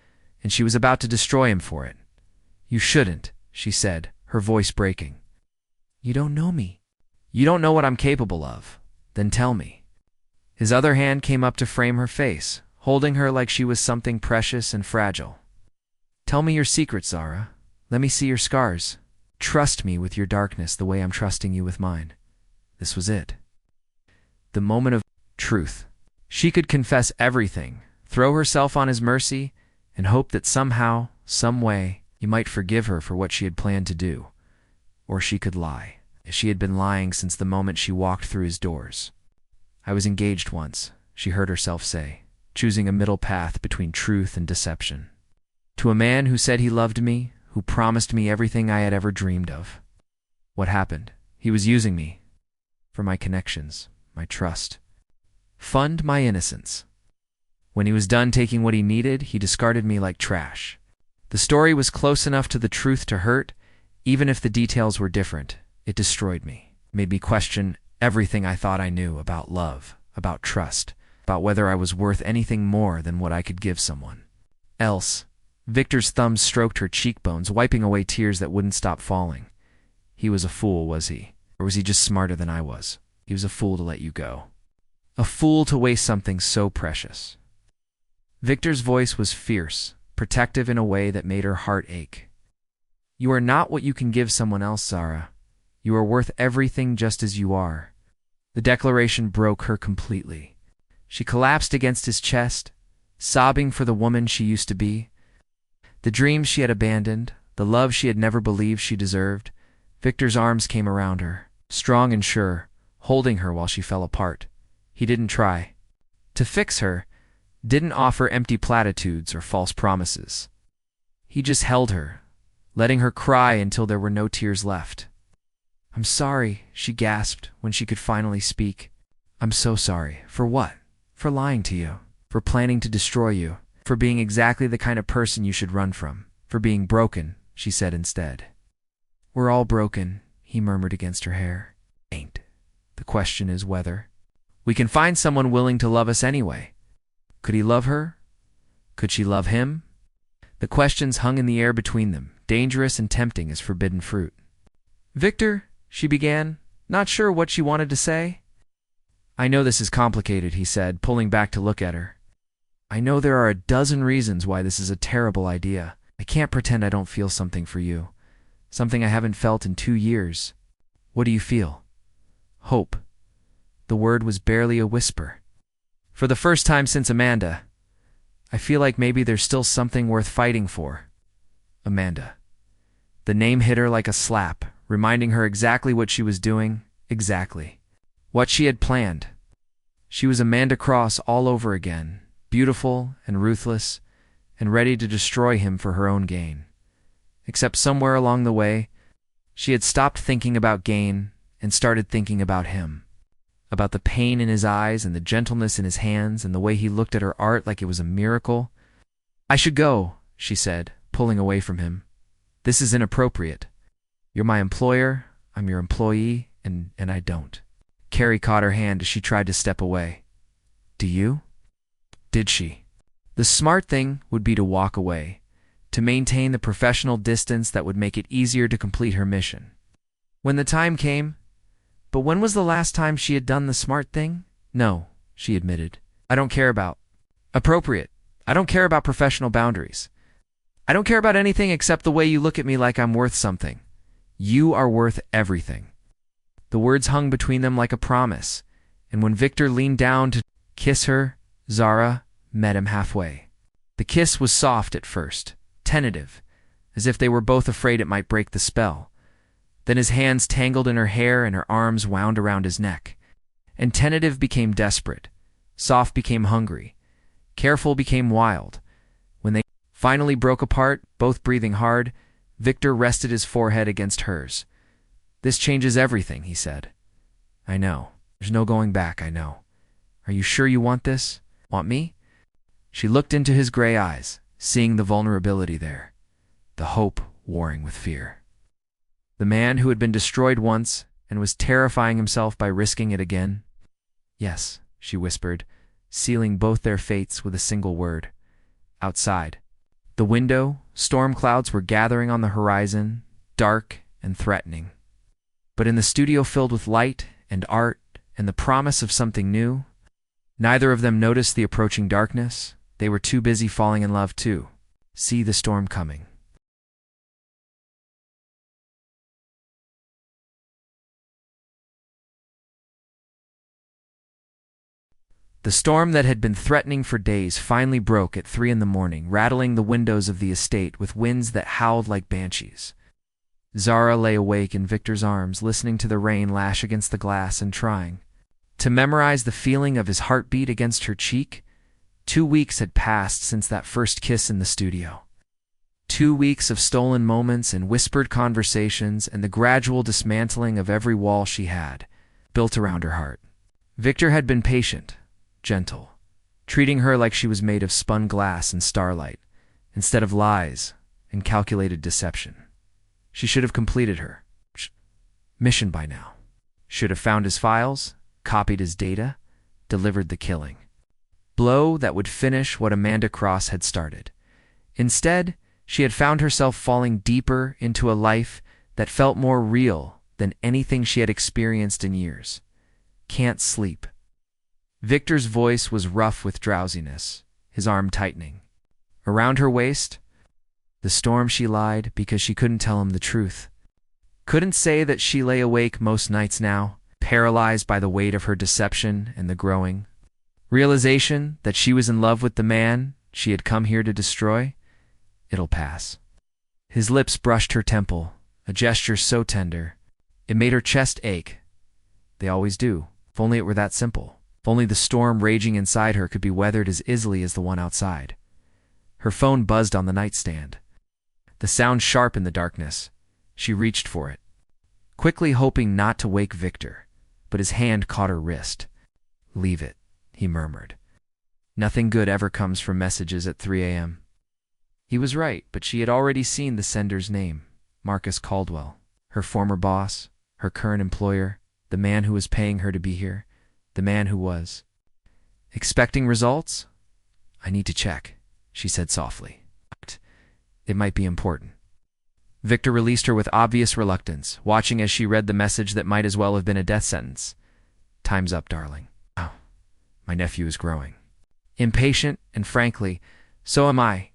and she was about to destroy him for it. "You shouldn't," she said, her voice breaking. "You don't know me. You don't know what I'm capable of. Then tell me." His other hand came up to frame her face, holding her like she was something precious and fragile. "Tell me your secrets, Zara. Let me see your scars. Trust me with your darkness the way I'm trusting you with mine." This was it. the moment of truth. She could confess everything, throw herself on his mercy, and hope that somehow, some way, he might forgive her for what she had planned to do. Or she could lie. She had been lying since the moment she walked through his doors. I was engaged once, she heard herself say, choosing a middle path between truth and deception. To a man who said he loved me, who promised me everything I had ever dreamed of. What happened? He was using me. For my connections, my trust. Fund my innocence. When he was done taking what he needed, he discarded me like trash. The story was close enough to the truth to hurt, even if the details were different. It destroyed me, made me question everything I thought I knew about love, about trust, about whether I was worth anything more than what I could give someone else. Victor's thumb stroked her cheekbones, wiping away tears that wouldn't stop falling. He was a fool, was he? Or was he just smarter than I was? He was a fool to let you go. A fool to waste something so precious. Victor's voice was fierce, protective in a way that made her heart ache. You are not what you can give someone else, Zara. You are worth everything just as you are. The declaration broke her completely. She collapsed against his chest, sobbing for the woman she used to be. The dreams she had abandoned, the love she had never believed she deserved. Victor's arms came around her, strong and sure, holding her while she fell apart. He didn't try to fix her, didn't offer empty platitudes or false promises. He just held her, letting her cry until there were no tears left. I'm sorry, she gasped when she could finally speak. I'm so sorry. For what? For lying to you. For planning to destroy you. For being exactly the kind of person you should run from. For being broken, she said instead. We're all broken, he murmured against her hair. Ain't. The question is whether. We can find someone willing to love us anyway. Could he love her? Could she love him? The questions hung in the air between them, dangerous and tempting as forbidden fruit. Victor, she began, not sure what she wanted to say. I know this is complicated, he said, pulling back to look at her. I know there are a dozen reasons why this is a terrible idea. I can't pretend I don't feel something for you. Something I haven't felt in 2 years. What do you feel? Hope. The word was barely a whisper. For the first time since Amanda, I feel like maybe there's still something worth fighting for. Amanda. The name hit her like a slap, reminding her exactly what she was doing, exactly what she had planned. She was Amanda Cross all over again, beautiful and ruthless, and ready to destroy him for her own gain. Except somewhere along the way, she had stopped thinking about gain and started thinking about him, about the pain in his eyes and the gentleness in his hands and the way he looked at her art like it was a miracle. I should go, she said, pulling away from him. This is inappropriate. You're my employer, I'm your employee, and I don't. Carrie caught her hand as she tried to step away. Do you? Did she? The smart thing would be to walk away, to maintain the professional distance that would make it easier to complete her mission. When the time came, but when was the last time she had done the smart thing? No, she admitted. I don't care about appropriate. I don't care about professional boundaries. I don't care about anything except the way you look at me like I'm worth something. You are worth everything. The words hung between them like a promise, and when Victor leaned down to kiss her, Zara met him halfway. The kiss was soft at first, tentative, as if they were both afraid it might break the spell. Then his hands tangled in her hair and her arms wound around his neck. And tentative became desperate. Soft became hungry. Careful became wild. When they finally broke apart, both breathing hard, Victor rested his forehead against hers. This changes everything, he said. I know. There's no going back, I know. Are you sure you want this? Want me? She looked into his gray eyes, seeing the vulnerability there, the hope warring with fear. The man who had been destroyed once and was terrifying himself by risking it again? Yes, she whispered, sealing both their fates with a single word. Outside. The window, storm clouds were gathering on the horizon, dark and threatening. But in the studio filled with light and art and the promise of something new, neither of them noticed the approaching darkness. They were too busy falling in love too. See the storm coming. The storm that had been threatening for days finally broke at 3 in the morning, rattling the windows of the estate with winds that howled like banshees. Zara lay awake in Victor's arms, listening to the rain lash against the glass and trying to memorize the feeling of his heartbeat against her cheek. 2 weeks had passed since that first kiss in the studio. 2 weeks of stolen moments and whispered conversations and the gradual dismantling of every wall she had built around her heart. Victor had been patient, gentle, treating her like she was made of spun glass and starlight, instead of lies and calculated deception. She should have completed her mission by now. Should have found his files, copied his data, delivered the killing blow that would finish what Amanda Cross had started. Instead, she had found herself falling deeper into a life that felt more real than anything she had experienced in years. Can't sleep. Victor's voice was rough with drowsiness, his arm tightening. Around her waist, the storm. She lied because she couldn't tell him the truth. Couldn't say that she lay awake most nights now, paralyzed by the weight of her deception and the growing realization that she was in love with the man she had come here to destroy. It'll pass. His lips brushed her temple, a gesture so tender. It made her chest ache. They always do. If only it were that simple. If only the storm raging inside her could be weathered as easily as the one outside. Her phone buzzed on the nightstand. The sound sharp in the darkness. She reached for it, quickly hoping not to wake Victor, but his hand caught her wrist. "Leave it," he murmured. Nothing good ever comes from messages at 3 a.m. He was right, but she had already seen the sender's name, Marcus Caldwell, her former boss, her current employer, the man who was paying her to be here, the man who was expecting results. "I need to check," she said softly. "It might be important." Victor released her with obvious reluctance, watching as she read the message that might as well have been a death sentence. "Time's up, darling." "Oh, my nephew is growing impatient, and frankly, so am I.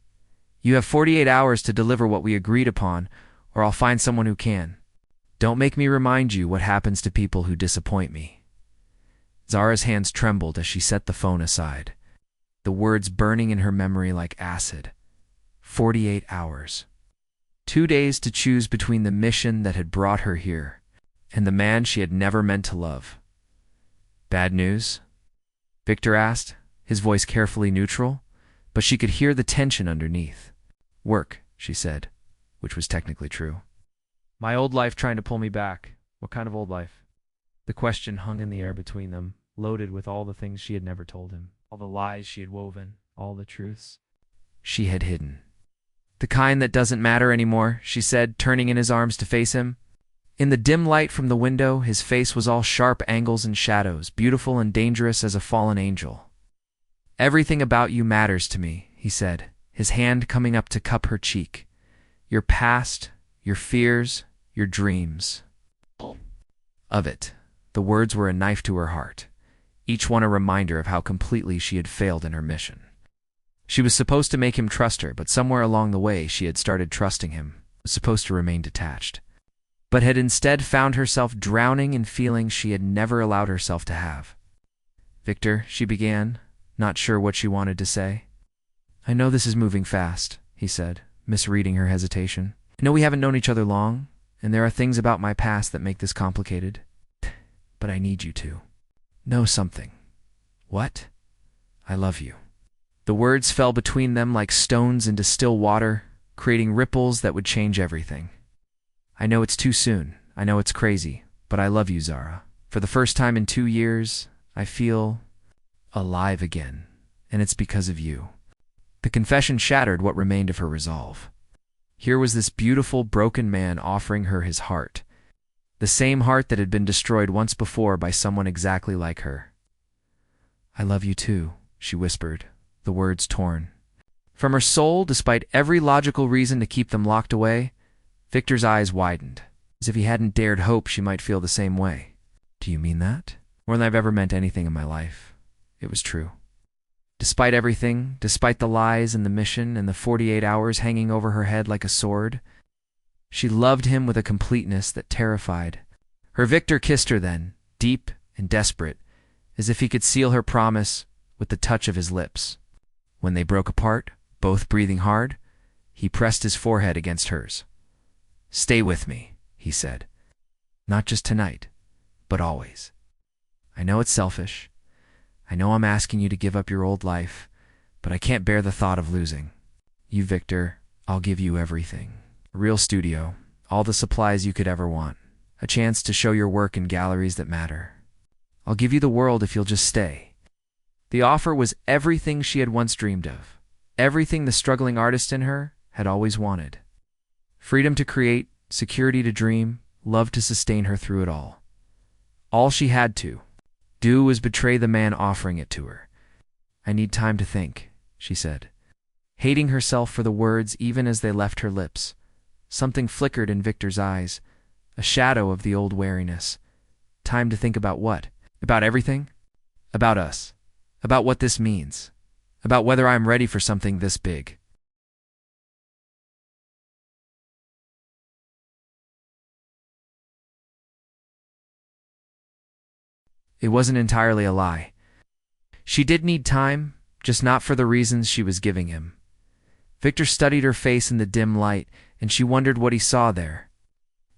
You have 48 hours to deliver what we agreed upon, or I'll find someone who can. Don't make me remind you what happens to people who disappoint me." Zara's hands trembled as she set the phone aside, the words burning in her memory like acid. 48 hours. 2 days to choose between the mission that had brought her here and the man she had never meant to love. "Bad news?" Victor asked, his voice carefully neutral, but she could hear the tension underneath. "Work," she said, which was technically true. "My old life trying to pull me back." "What kind of old life?" The question hung in the air between them, loaded with all the things she had never told him, all the lies she had woven, all the truths she had hidden. "The kind that doesn't matter anymore," she said, turning in his arms to face him. In the dim light from the window, his face was all sharp angles and shadows, beautiful and dangerous as a fallen angel. "Everything about you matters to me," he said, his hand coming up to cup her cheek. "Your past, your fears, your dreams." Of it. The words were a knife to her heart, each one a reminder of how completely she had failed in her mission. She was supposed to make him trust her, but somewhere along the way she had started trusting him, was supposed to remain detached, but had instead found herself drowning in feelings she had never allowed herself to have. "Victor," she began, not sure what she wanted to say. "I know this is moving fast," he said, misreading her hesitation. "I know we haven't known each other long, and there are things about my past that make this complicated. But I need you to know something." "What?" "I love you." The words fell between them like stones into still water, creating ripples that would change everything. "I know it's too soon. I know it's crazy, but I love you, Zara. For the first time in 2 years, I feel alive again, and it's because of you." The confession shattered what remained of her resolve. Here was this beautiful, broken man offering her his heart, the same heart that had been destroyed once before by someone exactly like her. "I love you too," she whispered, the words torn from her soul. Despite every logical reason to keep them locked away, Victor's eyes widened, as if he hadn't dared hope she might feel the same way. "Do you mean that?" "More than I've ever meant anything in my life." It was true. Despite everything, despite the lies and the mission and the 48 hours hanging over her head like a sword, she loved him with a completeness that terrified. Her Victor kissed her then, deep and desperate, as if he could seal her promise with the touch of his lips. When they broke apart, both breathing hard, he pressed his forehead against hers. "Stay with me," he said. "Not just tonight, but always. I know it's selfish. I know I'm asking you to give up your old life, but I can't bear the thought of losing you, Victor. I'll give you everything. A real studio, all the supplies you could ever want, a chance to show your work in galleries that matter. I'll give you the world if you'll just stay." The offer was everything she had once dreamed of, everything the struggling artist in her had always wanted. Freedom to create, security to dream, love to sustain her through it all. All she had to do was betray the man offering it to her. "I need time to think," she said, hating herself for the words even as they left her lips. Something flickered in Victor's eyes, a shadow of the old wariness. Time to think about what? About everything? About us. About what this means. About whether I'm ready for something this big. It wasn't entirely a lie. She did need time, just not for the reasons she was giving him. Victor studied her face in the dim light, and she wondered what he saw there.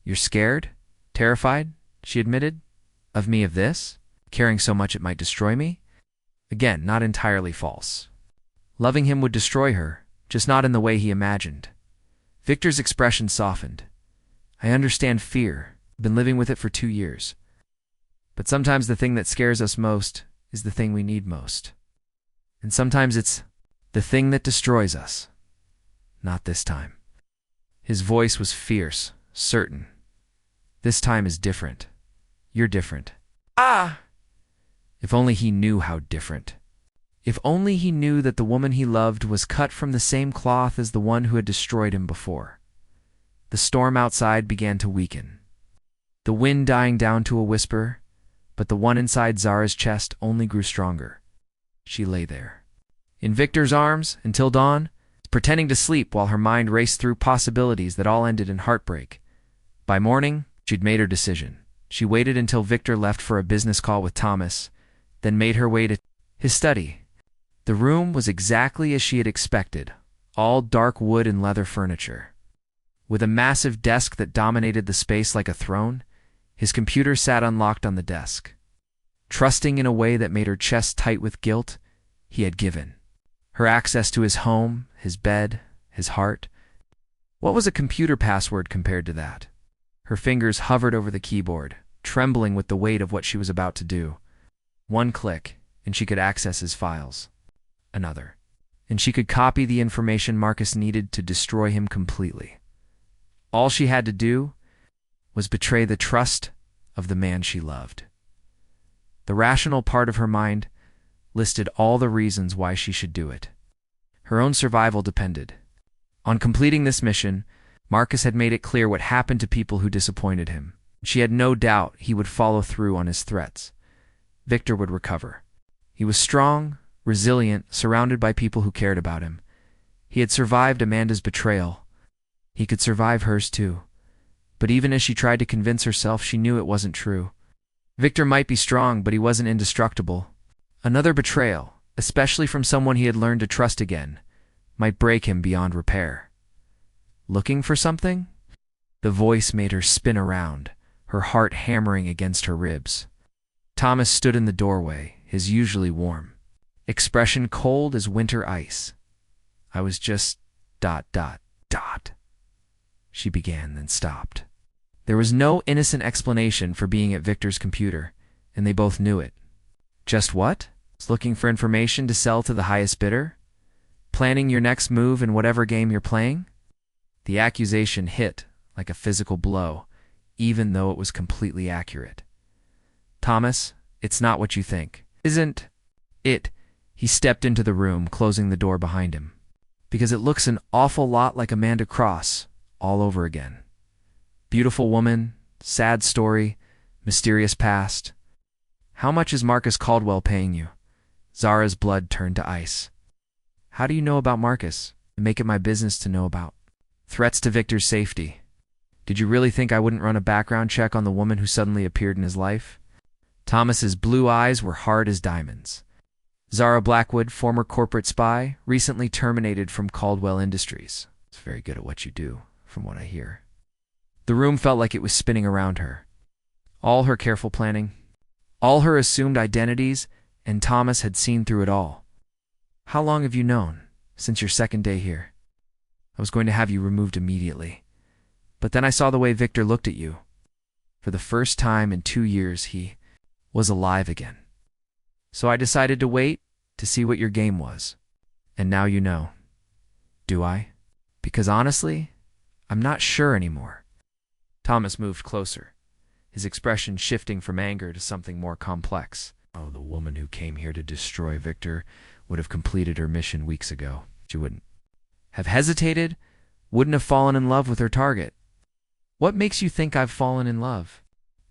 "You're scared? Terrified?" she admitted. "Of me, of this? Caring so much it might destroy me?" Again, not entirely false. Loving him would destroy her, just not in the way he imagined. Victor's expression softened. "I understand fear. I've been living with it for 2 years. But sometimes the thing that scares us most is the thing we need most. And sometimes it's the thing that destroys us. Not this time." His voice was fierce, certain. "This time is different. You're different." Ah! If only he knew how different. If only he knew that the woman he loved was cut from the same cloth as the one who had destroyed him before. The storm outside began to weaken, the wind dying down to a whisper, but the one inside Zara's chest only grew stronger. She lay there, in Victor's arms, until dawn, pretending to sleep while her mind raced through possibilities that all ended in heartbreak. By morning, she'd made her decision. She waited until Victor left for a business call with Thomas, then made her way to his study. The room was exactly as she had expected, all dark wood and leather furniture. With a massive desk that dominated the space like a throne, his computer sat unlocked on the desk. Trusting in a way that made her chest tight with guilt, he had given her access to his home, his bed, his heart. What was a computer password compared to that? Her fingers hovered over the keyboard, trembling with the weight of what she was about to do. One click, and she could access his files. Another, and she could copy the information Marcus needed to destroy him completely. All she had to do was betray the trust of the man she loved. The rational part of her mind listed all the reasons why she should do it. Her own survival depended. On completing this mission, Marcus had made it clear what happened to people who disappointed him. She had no doubt he would follow through on his threats. Victor would recover. He was strong, resilient, surrounded by people who cared about him. He had survived Amanda's betrayal. He could survive hers too. But even as she tried to convince herself, she knew it wasn't true. Victor might be strong, but he wasn't indestructible. Another betrayal, especially from someone he had learned to trust again, might break him beyond repair. Looking for something? The voice made her spin around, her heart hammering against her ribs. Thomas stood in the doorway, his usually warm expression cold as winter ice. "I was just ... she began, then stopped. There was no innocent explanation for being at Victor's computer, and they both knew it. Just what? Looking for information to sell to the highest bidder? Planning your next move in whatever game you're playing? The accusation hit like a physical blow, even though it was completely accurate. Thomas, it's not what you think. Isn't it? He stepped into the room, closing the door behind him. Because it looks an awful lot like Amanda Cross, all over again. Beautiful woman, sad story, mysterious past. How much is Marcus Caldwell paying you? Zara's blood turned to ice. How do you know about Marcus? And make it my business to know about. Threats to Victor's safety. Did you really think I wouldn't run a background check on the woman who suddenly appeared in his life? Thomas's blue eyes were hard as diamonds. Zara Blackwood, former corporate spy, recently terminated from Caldwell Industries. It's very good at what you do, from what I hear. The room felt like it was spinning around her. All her careful planning, all her assumed identities, and Thomas had seen through it all. How long have you known? Since your second day here. I was going to have you removed immediately. But then I saw the way Victor looked at you. For the first time in 2 years, he was alive again. So I decided to wait to see what your game was. And now you know. Do I? Because honestly, I'm not sure anymore. Thomas moved closer, his expression shifting from anger to something more complex. Oh, the woman who came here to destroy Victor would have completed her mission weeks ago. She wouldn't have hesitated, wouldn't have fallen in love with her target. What makes you think I've fallen in love?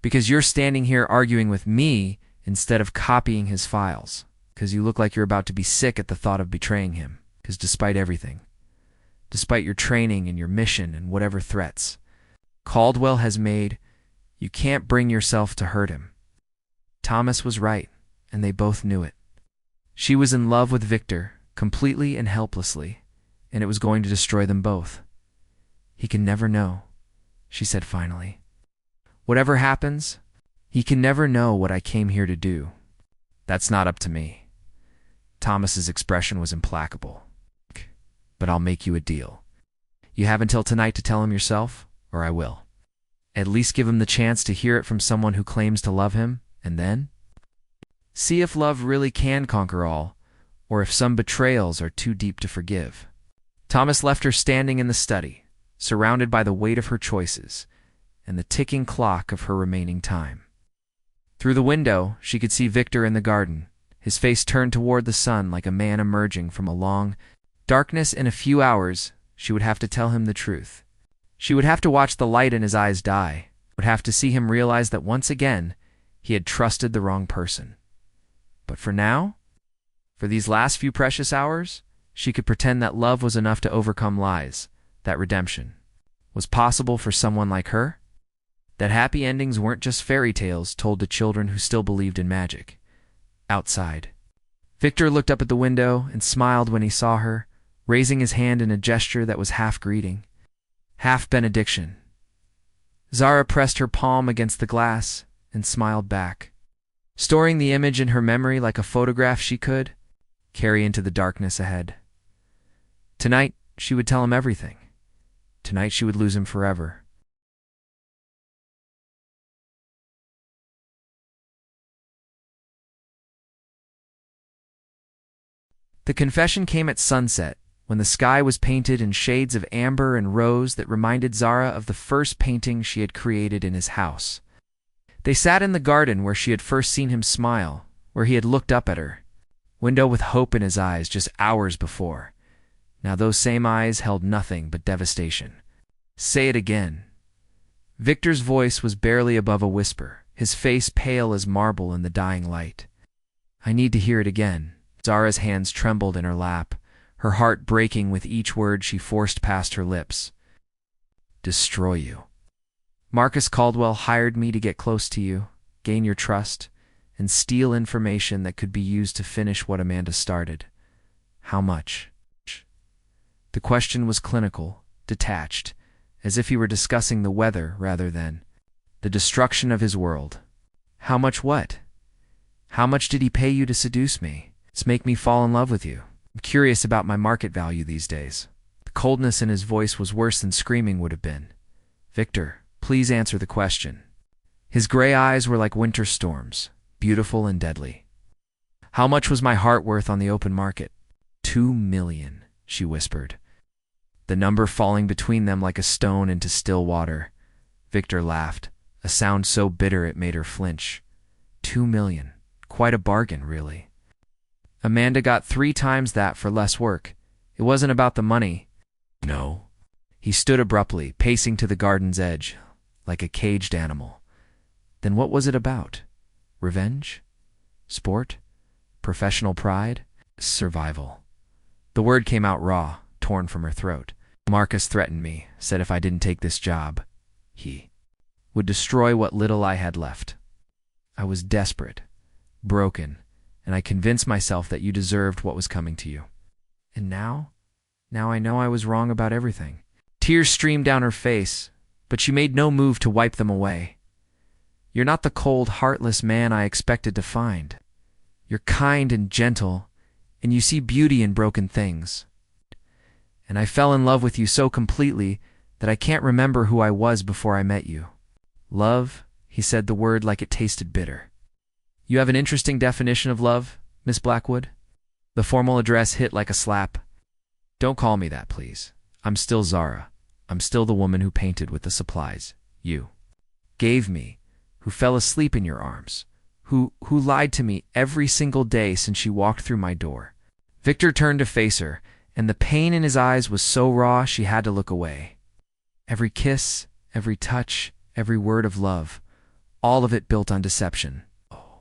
Because you're standing here arguing with me instead of copying his files. Because you look like you're about to be sick at the thought of betraying him. Because despite everything, despite your training and your mission and whatever threats Caldwell has made, you can't bring yourself to hurt him. Thomas was right, and they both knew it. She was in love with Victor, completely and helplessly, and it was going to destroy them both. He can never know, she said finally. Whatever happens, he can never know what I came here to do. That's not up to me. Thomas's expression was implacable. But I'll make you a deal. You have until tonight to tell him yourself, or I will. At least give him the chance to hear it from someone who claims to love him, and then see if love really can conquer all, or if some betrayals are too deep to forgive. Thomas left her standing in the study, surrounded by the weight of her choices and the ticking clock of her remaining time. Through the window, she could see Victor in the garden, his face turned toward the sun like a man emerging from a long darkness. In a few hours, she would have to tell him the truth. She would have to watch the light in his eyes die, would have to see him realize that once again, he had trusted the wrong person. But for now, for these last few precious hours, she could pretend that love was enough to overcome lies, that redemption was possible for someone like her, that happy endings weren't just fairy tales told to children who still believed in magic. Outside, Victor looked up at the window and smiled when he saw her, raising his hand in a gesture that was half greeting, half benediction. Zara pressed her palm against the glass and smiled back, storing the image in her memory like a photograph she could carry into the darkness ahead. Tonight, she would tell him everything. Tonight, she would lose him forever. The confession came at sunset, when the sky was painted in shades of amber and rose that reminded Zara of the first painting she had created in his house. They sat in the garden where she had first seen him smile, where he had looked up at her, window with hope in his eyes just hours before. Now those same eyes held nothing but devastation. Say it again. Victor's voice was barely above a whisper, his face pale as marble in the dying light. I need to hear it again. Zara's hands trembled in her lap, her heart breaking with each word she forced past her lips. Destroy you. Marcus Caldwell hired me to get close to you, gain your trust, and steal information that could be used to finish what Amanda started. How much? The question was clinical, detached, as if he were discussing the weather rather than the destruction of his world. How much what? How much did he pay you to seduce me? To make me fall in love with you? I'm curious about my market value these days. The coldness in his voice was worse than screaming would have been. Victor, please answer the question. His gray eyes were like winter storms, beautiful and deadly. How much was my heart worth on the open market? 2 million, she whispered, the number falling between them like a stone into still water. Victor laughed, a sound so bitter it made her flinch. 2 million. Quite a bargain, really. Amanda got 3 times that for less work. It wasn't about the money. No. He stood abruptly, pacing to the garden's edge, like a caged animal. Then what was it about? Revenge? Sport? Professional pride? Survival. The word came out raw, torn from her throat. Marcus threatened me, said if I didn't take this job, he would destroy what little I had left. I was desperate, broken, and I convinced myself that you deserved what was coming to you. And now I know I was wrong about everything. Tears streamed down her face, but she made no move to wipe them away. You're not the cold, heartless man I expected to find. You're kind and gentle, and you see beauty in broken things. And I fell in love with you so completely that I can't remember who I was before I met you. Love, he said the word like it tasted bitter. You have an interesting definition of love, Miss Blackwood. The formal address hit like a slap. Don't call me that, please. I'm still Zara. I'm still the woman who painted with the supplies you gave me, who fell asleep in your arms, who lied to me every single day since she walked through my door. Victor turned to face her, and the pain in his eyes was so raw she had to look away. Every kiss, every touch, every word of love, all of it built on deception. Oh.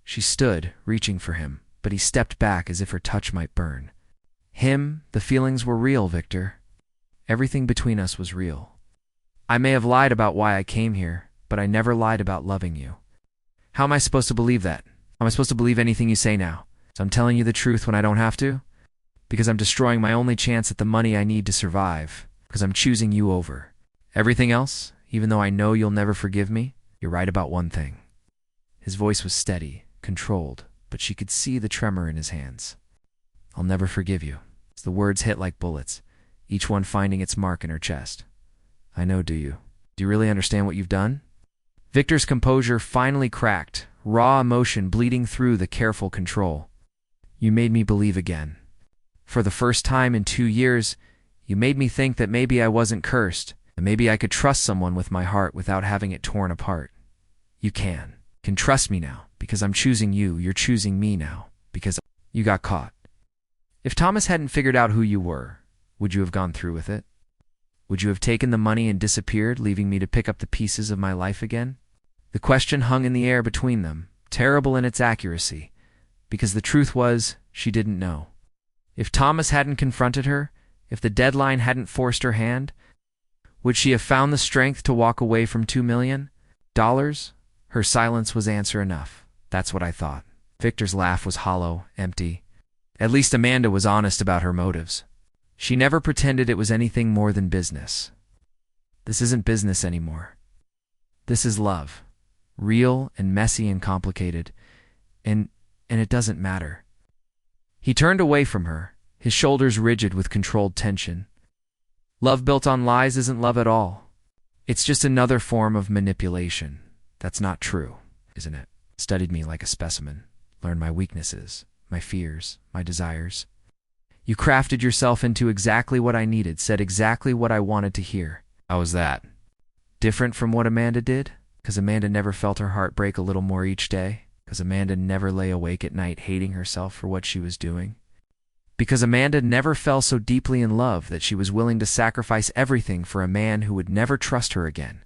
She stood, reaching for him, but he stepped back as if her touch might burn. The feelings were real, Victor. Everything between us was real. I may have lied about why I came here, but I never lied about loving you. How am I supposed to believe that? Am I supposed to believe anything you say now? So I'm telling you the truth when I don't have to? Because I'm destroying my only chance at the money I need to survive. Because I'm choosing you over everything else, even though I know you'll never forgive me? You're right about one thing. His voice was steady, controlled, but she could see the tremor in his hands. I'll never forgive you. The words hit like bullets, each one finding its mark in her chest. I know, do you? Do you really understand what you've done? Victor's composure finally cracked, raw emotion bleeding through the careful control. You made me believe again. For the first time in 2 years, you made me think that maybe I wasn't cursed, and maybe I could trust someone with my heart without having it torn apart. You can trust me now, because I'm choosing you. You're choosing me now, because you got caught. If Thomas hadn't figured out who you were, would you have gone through with it? Would you have taken the money and disappeared, leaving me to pick up the pieces of my life again? The question hung in the air between them, terrible in its accuracy, because the truth was, she didn't know. If Thomas hadn't confronted her, if the deadline hadn't forced her hand, would she have found the strength to walk away from $2 million? Her silence was answer enough. That's what I thought. Victor's laugh was hollow, empty. At least Amanda was honest about her motives. She never pretended it was anything more than business. This isn't business anymore. This is love. Real and messy and complicated. And it doesn't matter. He turned away from her, his shoulders rigid with controlled tension. Love built on lies isn't love at all. It's just another form of manipulation. That's not true, isn't it? Studied me like a specimen, learned my weaknesses, my fears, my desires. You crafted yourself into exactly what I needed, said exactly what I wanted to hear. How was that? Different from what Amanda did? Because Amanda never felt her heart break a little more each day? Because Amanda never lay awake at night hating herself for what she was doing? Because Amanda never fell so deeply in love that she was willing to sacrifice everything for a man who would never trust her again.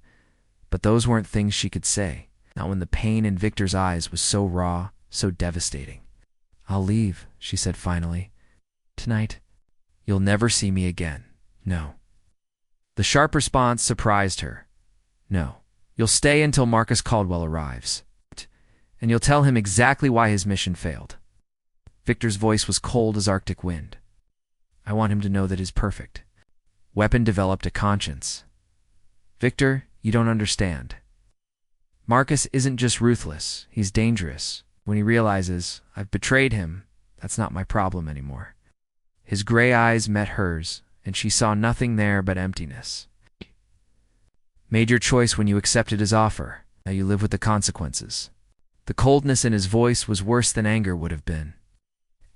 But those weren't things she could say, not when the pain in Victor's eyes was so raw, so devastating. I'll leave, she said finally. Tonight. You'll never see me again. No. The sharp response surprised her. No. You'll stay until Marcus Caldwell arrives. And you'll tell him exactly why his mission failed. Victor's voice was cold as Arctic wind. I want him to know that he's perfect. Weapon developed a conscience. Victor, you don't understand. Marcus isn't just ruthless, he's dangerous. When he realizes I've betrayed him, that's not my problem anymore. His gray eyes met hers, and she saw nothing there but emptiness. Made your choice when you accepted his offer. Now you live with the consequences. The coldness in his voice was worse than anger would have been.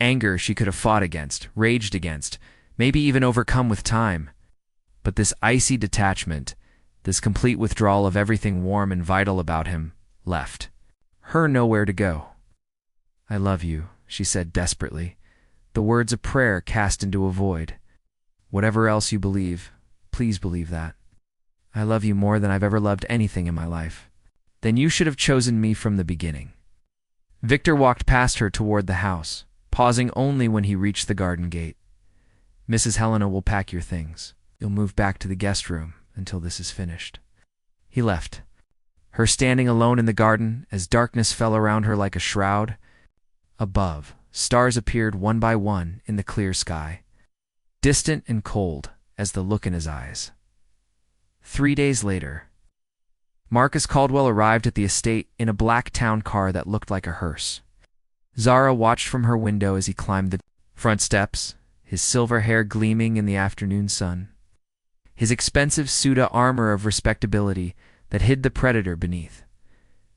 Anger she could have fought against, raged against, maybe even overcome with time. But this icy detachment, this complete withdrawal of everything warm and vital about him, left her nowhere to go. I love you, she said desperately, the words of prayer cast into a void. Whatever else you believe, please believe that. I love you more than I've ever loved anything in my life. Then you should have chosen me from the beginning. Victor walked past her toward the house, pausing only when he reached the garden gate. Mrs. Helena will pack your things. You'll move back to the guest room until this is finished. He left, her standing alone in the garden as darkness fell around her like a shroud. Above, stars appeared one by one in the clear sky, distant and cold as the look in his eyes. 3 days later, Marcus Caldwell arrived at the estate in a black town car that looked like a hearse. Zara watched from her window as he climbed the front steps, his silver hair gleaming in the afternoon sun, his expensive Suda armor of respectability that hid the predator beneath.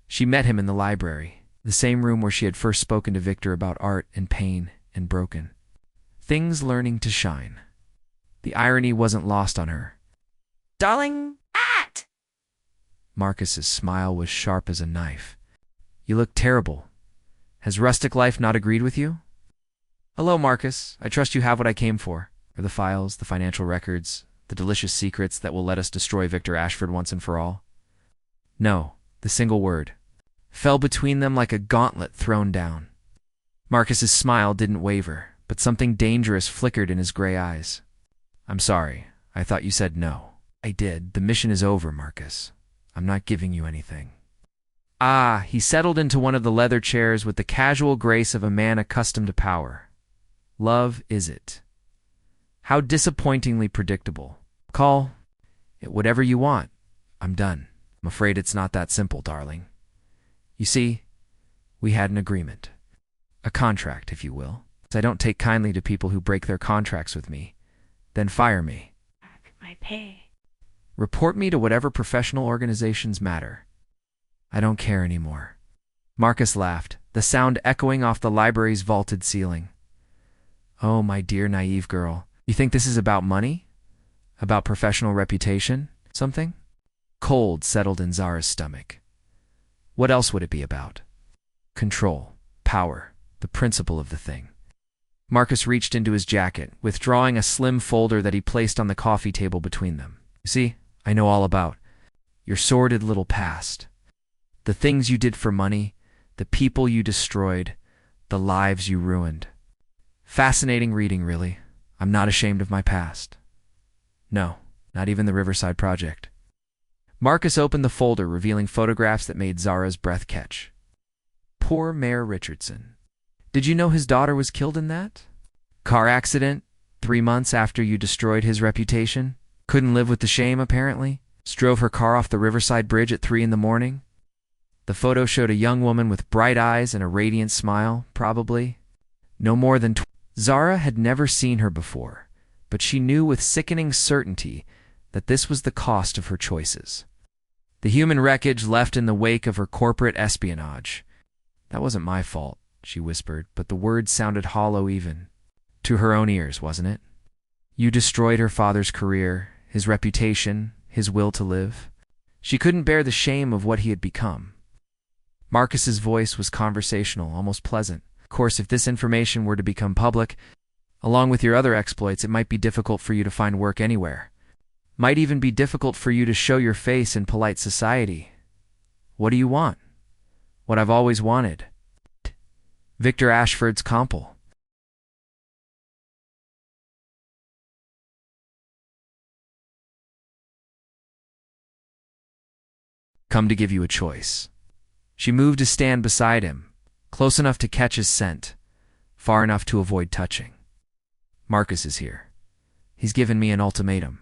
She met him in the library, the same room where she had first spoken to Victor about art and pain and broken things learning to shine. The irony wasn't lost on her. Darling, at! Marcus's smile was sharp as a knife. You look terrible. Has rustic life not agreed with you? Hello, Marcus. I trust you have what I came for. The files, the financial records, the delicious secrets that will let us destroy Victor Ashford once and for all. No, the single word fell between them like a gauntlet thrown down. Marcus's smile didn't waver, but something dangerous flickered in his gray eyes. I'm sorry. I thought you said no. I did. The mission is over, Marcus. I'm not giving you anything. Ah, he settled into one of the leather chairs with the casual grace of a man accustomed to power. Love, is it? How disappointingly predictable. Call it whatever you want. I'm done. I'm afraid it's not that simple, darling. You see, we had an agreement. A contract, if you will. I don't take kindly to people who break their contracts with me, then fire me. My pay. Report me to whatever professional organizations matter. I don't care anymore. Marcus laughed, the sound echoing off the library's vaulted ceiling. Oh, my dear naive girl, you think this is about money? About professional reputation? Something? Cold settled in Zara's stomach. What else would it be about? Control, power, the principle of the thing. Marcus reached into his jacket, withdrawing a slim folder that he placed on the coffee table between them. You see, I know all about your sordid little past. The things you did for money, the people you destroyed, the lives you ruined. Fascinating reading, really. I'm not ashamed of my past. No, not even the Riverside Project. Marcus opened the folder, revealing photographs that made Zara's breath catch. Poor Mayor Richardson. Did you know his daughter was killed in that? Car accident, 3 months after you destroyed his reputation? Couldn't live with the shame, apparently? Drove her car off the Riverside Bridge at 3 in the morning? The photo showed a young woman with bright eyes and a radiant smile, probably. No more than Zara had never seen her before, but she knew with sickening certainty that this was the cost of her choices. The human wreckage left in the wake of her corporate espionage. That wasn't my fault, she whispered, but the words sounded hollow even to her own ears, wasn't it? You destroyed her father's career, his reputation, his will to live. She couldn't bear the shame of what he had become. Marcus's voice was conversational, almost pleasant. Of course, if this information were to become public, along with your other exploits, it might be difficult for you to find work anywhere. Might even be difficult for you to show your face in polite society. What do you want? What I've always wanted. Victor Ashford's comple. Come to give you a choice. She moved to stand beside him, close enough to catch his scent, far enough to avoid touching. Marcus is here. He's given me an ultimatum.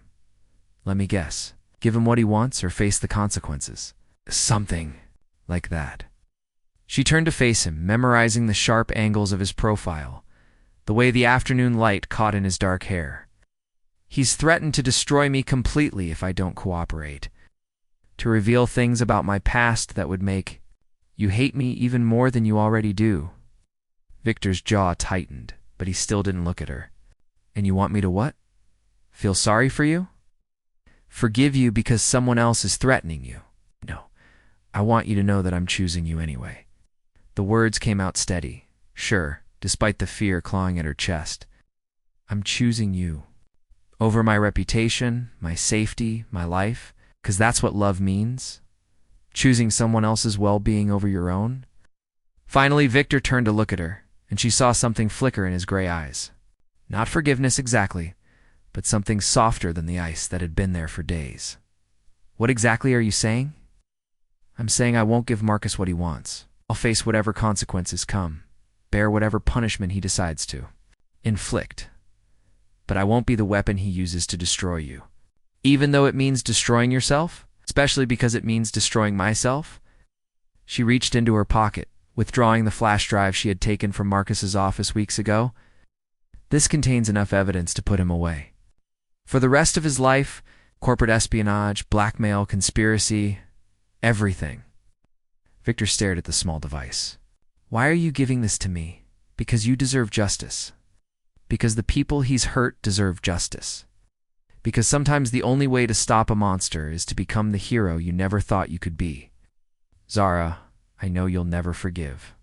Let me guess. Give him what he wants or face the consequences. Something like that. She turned to face him, memorizing the sharp angles of his profile, the way the afternoon light caught in his dark hair. He's threatened to destroy me completely if I don't cooperate, to reveal things about my past that would make you hate me even more than you already do. Victor's jaw tightened, but he still didn't look at her. And you want me to what? Feel sorry for you? Forgive you because someone else is threatening you? No, I want you to know that I'm choosing you anyway. The words came out steady, sure, despite the fear clawing at her chest. I'm choosing you. Over my reputation, my safety, my life, because that's what love means. Choosing someone else's well-being over your own. Finally, Victor turned to look at her, and she saw something flicker in his gray eyes. Not forgiveness exactly, but something softer than the ice that had been there for days. What exactly are you saying? I'm saying I won't give Marcus what he wants. I'll face whatever consequences come. bear whatever punishment he decides to inflict. But I won't be the weapon he uses to destroy you. Even though it means destroying yourself, especially because it means destroying myself. She reached into her pocket, withdrawing the flash drive she had taken from Marcus's office weeks ago. This contains enough evidence to put him away. For the rest of his life, corporate espionage, blackmail, conspiracy, everything. Victor stared at the small device. Why are you giving this to me? Because you deserve justice. Because the people he's hurt deserve justice. Because sometimes the only way to stop a monster is to become the hero you never thought you could be. Zara, I know you'll never forgive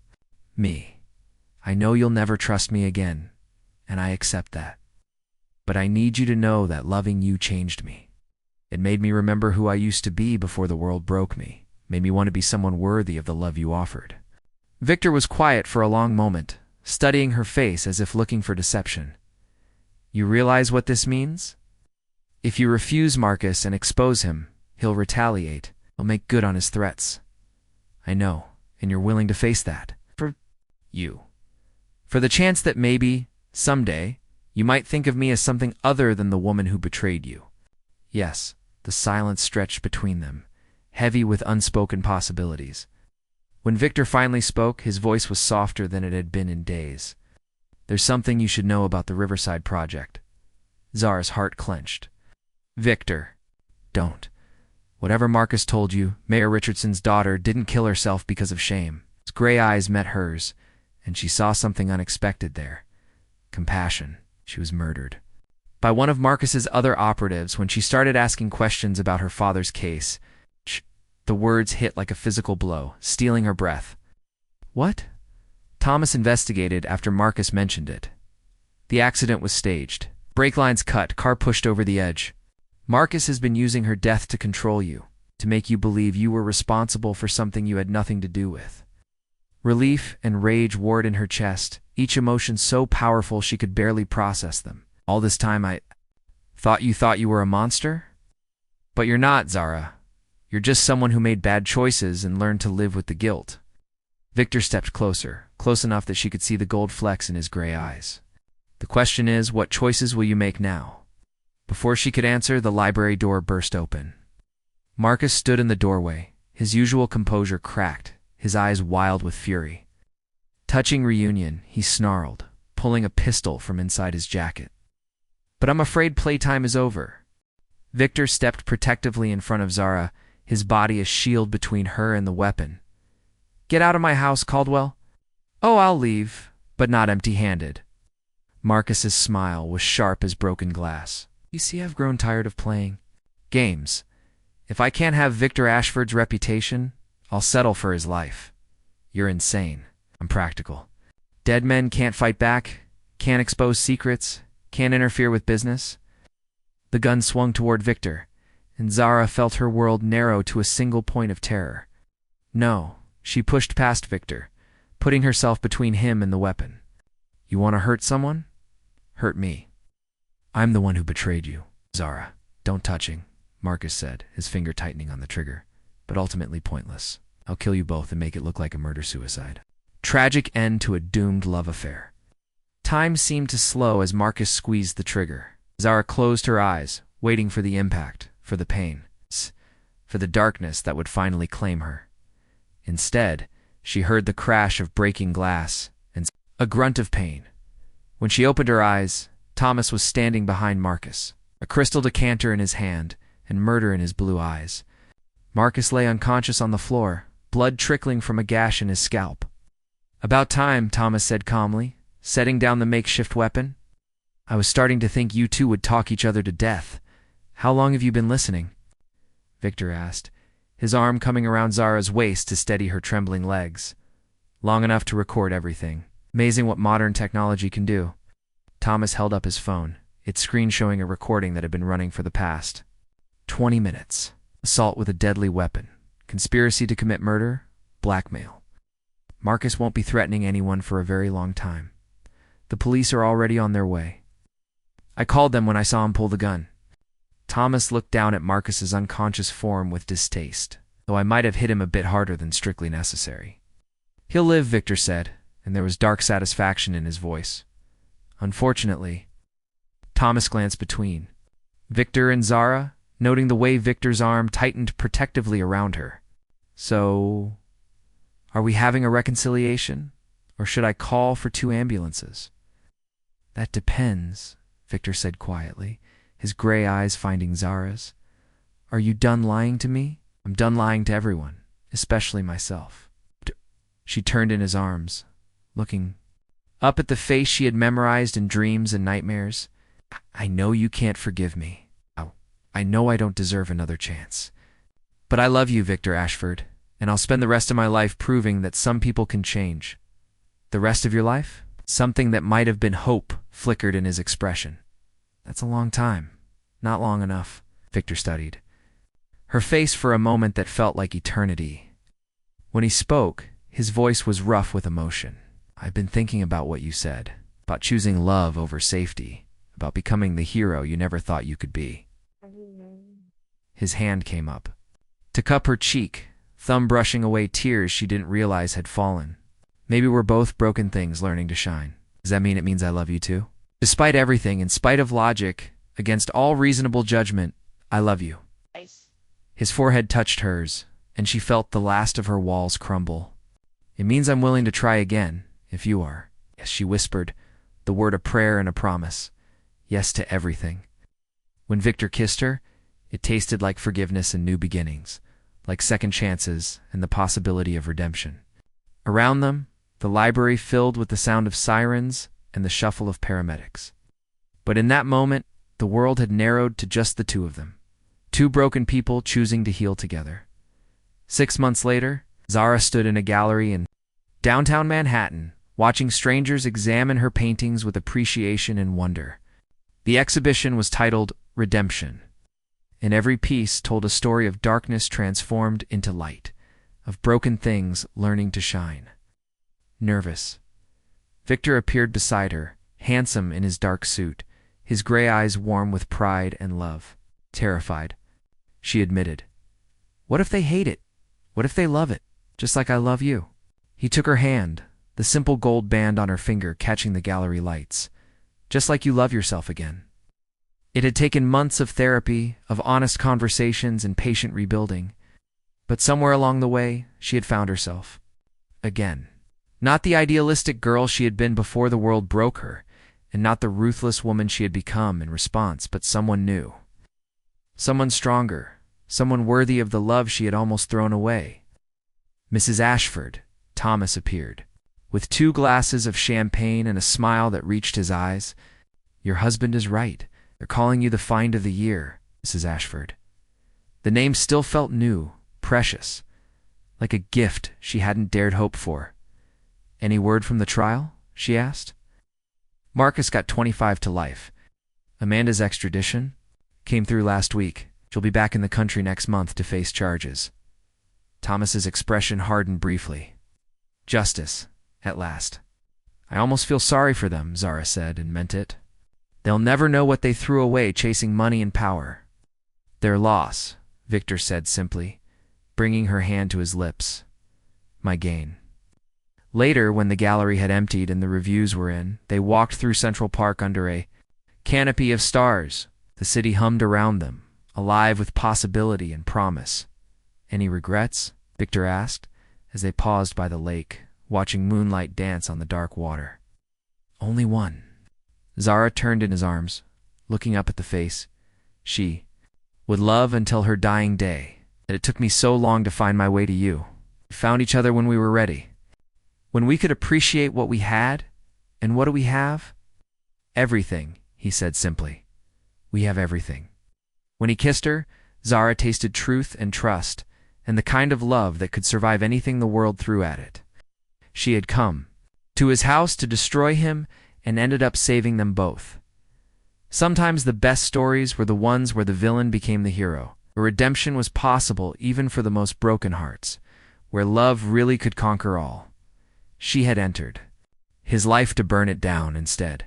me. I know you'll never trust me again, and I accept that. But I need you to know that loving you changed me. It made me remember who I used to be before the world broke me, made me want to be someone worthy of the love you offered. Victor was quiet for a long moment, studying her face as if looking for deception. You realize what this means? If you refuse Marcus and expose him, he'll retaliate. He'll make good on his threats. I know, and you're willing to face that. For you. For the chance that maybe, someday, you might think of me as something other than the woman who betrayed you. Yes, the silence stretched between them, heavy with unspoken possibilities. When Victor finally spoke, his voice was softer than it had been in days. There's something you should know about the Riverside Project. Zara's heart clenched. Victor, don't. Whatever Marcus told you, Mayor Richardson's daughter didn't kill herself because of shame. His gray eyes met hers, and she saw something unexpected there. Compassion. She was murdered. By one of Marcus's other operatives when she started asking questions about her father's case. The words hit like a physical blow, stealing her breath. What? Thomas investigated after Marcus mentioned it. The accident was staged. Brake lines cut, car pushed over the edge. Marcus has been using her death to control you, to make you believe you were responsible for something you had nothing to do with. Relief and rage warred in her chest, each emotion so powerful she could barely process them. All this time I thought you were a monster? But you're not, Zara. You're just someone who made bad choices and learned to live with the guilt. Victor stepped closer, close enough that she could see the gold flecks in his gray eyes. The question is, what choices will you make now? Before she could answer, the library door burst open. Marcus stood in the doorway, his usual composure cracked, his eyes wild with fury. Touching Reunion, he snarled, pulling a pistol from inside his jacket. But I'm afraid playtime is over. Victor stepped protectively in front of Zara, his body a shield between her and the weapon. Get out of my house, Caldwell. Oh, I'll leave, but not empty-handed. Marcus's smile was sharp as broken glass. You see, I've grown tired of playing games. If I can't have Victor Ashford's reputation, I'll settle for his life. You're insane. I'm practical. Dead men can't fight back, can't expose secrets, can't interfere with business. The gun swung toward Victor, and Zara felt her world narrow to a single point of terror. No, she pushed past Victor, putting herself between him and the weapon. You want to hurt someone? Hurt me. I'm the one who betrayed you. Zara, don't touching, Marcus said, his finger tightening on the trigger, but ultimately pointless. I'll kill you both and make it look like a murder-suicide. Tragic end to a doomed love affair. Time seemed to slow as Marcus squeezed the trigger. Zara closed her eyes, waiting for the impact, for the pain, for the darkness that would finally claim her. Instead, she heard the crash of breaking glass and a grunt of pain. When she opened her eyes, Thomas was standing behind Marcus, a crystal decanter in his hand and murder in his blue eyes. Marcus lay unconscious on the floor, blood trickling from a gash in his scalp. About time, Thomas said calmly, setting down the makeshift weapon. I was starting to think you two would talk each other to death. How long have you been listening? Victor asked, his arm coming around Zara's waist to steady her trembling legs. Long enough to record everything. Amazing what modern technology can do. Thomas held up his phone, its screen showing a recording that had been running for the past 20 minutes. Assault with a deadly weapon. Conspiracy to commit murder. Blackmail. Marcus won't be threatening anyone for a very long time. The police are already on their way. I called them when I saw him pull the gun. Thomas looked down at Marcus's unconscious form with distaste, though I might have hit him a bit harder than strictly necessary. He'll live, Victor said, and there was dark satisfaction in his voice. Unfortunately, Thomas glanced between Victor and Zara, noting the way Victor's arm tightened protectively around her. So, are we having a reconciliation, or should I call for 2 ambulances? That depends, Victor said quietly, his gray eyes finding Zara's. Are you done lying to me? I'm done lying to everyone, especially myself. She turned in his arms, looking up at the face she had memorized in dreams and nightmares. I know you can't forgive me. I know I don't deserve another chance. But I love you, Victor Ashford, and I'll spend the rest of my life proving that some people can change. The rest of your life? Something that might have been hope flickered in his expression. That's a long time. Not long enough, Victor studied. Her face for a moment that felt like eternity. When he spoke, his voice was rough with emotion. I've been thinking about what you said, about choosing love over safety, about becoming the hero you never thought you could be. His hand came up to cup her cheek, thumb brushing away tears she didn't realize had fallen. Maybe we're both broken things learning to shine. Does that mean it means I love you too? Despite everything, in spite of logic, against all reasonable judgment, I love you. His forehead touched hers, and she felt the last of her walls crumble. It means I'm willing to try again, if you are. Yes, she whispered, the word a prayer and a promise. Yes to everything. When Victor kissed her, it tasted like forgiveness and new beginnings, like second chances and the possibility of redemption. Around them, the library filled with the sound of sirens and the shuffle of paramedics. But in that moment, the world had narrowed to just the 2 of them. 2 broken people choosing to heal together. 6 months later, Zara stood in a gallery in downtown Manhattan, watching strangers examine her paintings with appreciation and wonder. The exhibition was titled Redemption, and every piece told a story of darkness transformed into light, of broken things learning to shine. Nervous, Victor appeared beside her, handsome in his dark suit, his gray eyes warm with pride and love. Terrified, she admitted, what if they hate it? What if they love it, just like I love you? He took her hand, the simple gold band on her finger catching the gallery lights. Just like you love yourself again. It had taken months of therapy, of honest conversations and patient rebuilding. But somewhere along the way, she had found herself. Again. Not the idealistic girl she had been before the world broke her, and not the ruthless woman she had become in response, but someone new. Someone stronger, someone worthy of the love she had almost thrown away. Mrs. Ashford, Thomas appeared, with 2 glasses of champagne and a smile that reached his eyes. Your husband is right. They're calling you the find of the year, Mrs. Ashford. The name still felt new, precious, like a gift she hadn't dared hope for. Any word from the trial? She asked. Marcus got 25 to life. Amanda's extradition came through last week. She'll be back in the country next month to face charges. Thomas's expression hardened briefly. Justice, at last. I almost feel sorry for them, Zara said, and meant it. They'll never know what they threw away chasing money and power. Their loss, Victor said simply, bringing her hand to his lips. My gain. Later, when the gallery had emptied and the reviews were in, they walked through Central Park under a canopy of stars. The city hummed around them, alive with possibility and promise. Any regrets? Victor asked, as they paused by the lake, watching moonlight dance on the dark water. Only one. Zara turned in his arms, looking up at the face. She would love until her dying day that it took me so long to find my way to you. We found each other when we were ready. When we could appreciate what we had, and what do we have? Everything, he said simply. We have everything. When he kissed her, Zara tasted truth and trust, and the kind of love that could survive anything the world threw at it. She had come to his house to destroy him and ended up saving them both. Sometimes the best stories were the ones where the villain became the hero, where redemption was possible even for the most broken hearts, where love really could conquer all. She had entered his life to burn it down instead.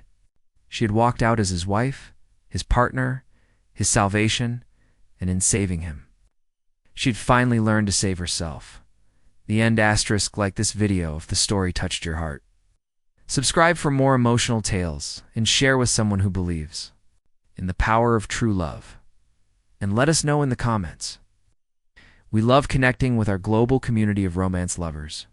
She had walked out as his wife, his partner, his salvation, and in saving him, she'd finally learned to save herself. The end asterisk like this video if the story touched your heart. Subscribe for more emotional tales and share with someone who believes in the power of true love. And let us know in the comments. We love connecting with our global community of romance lovers.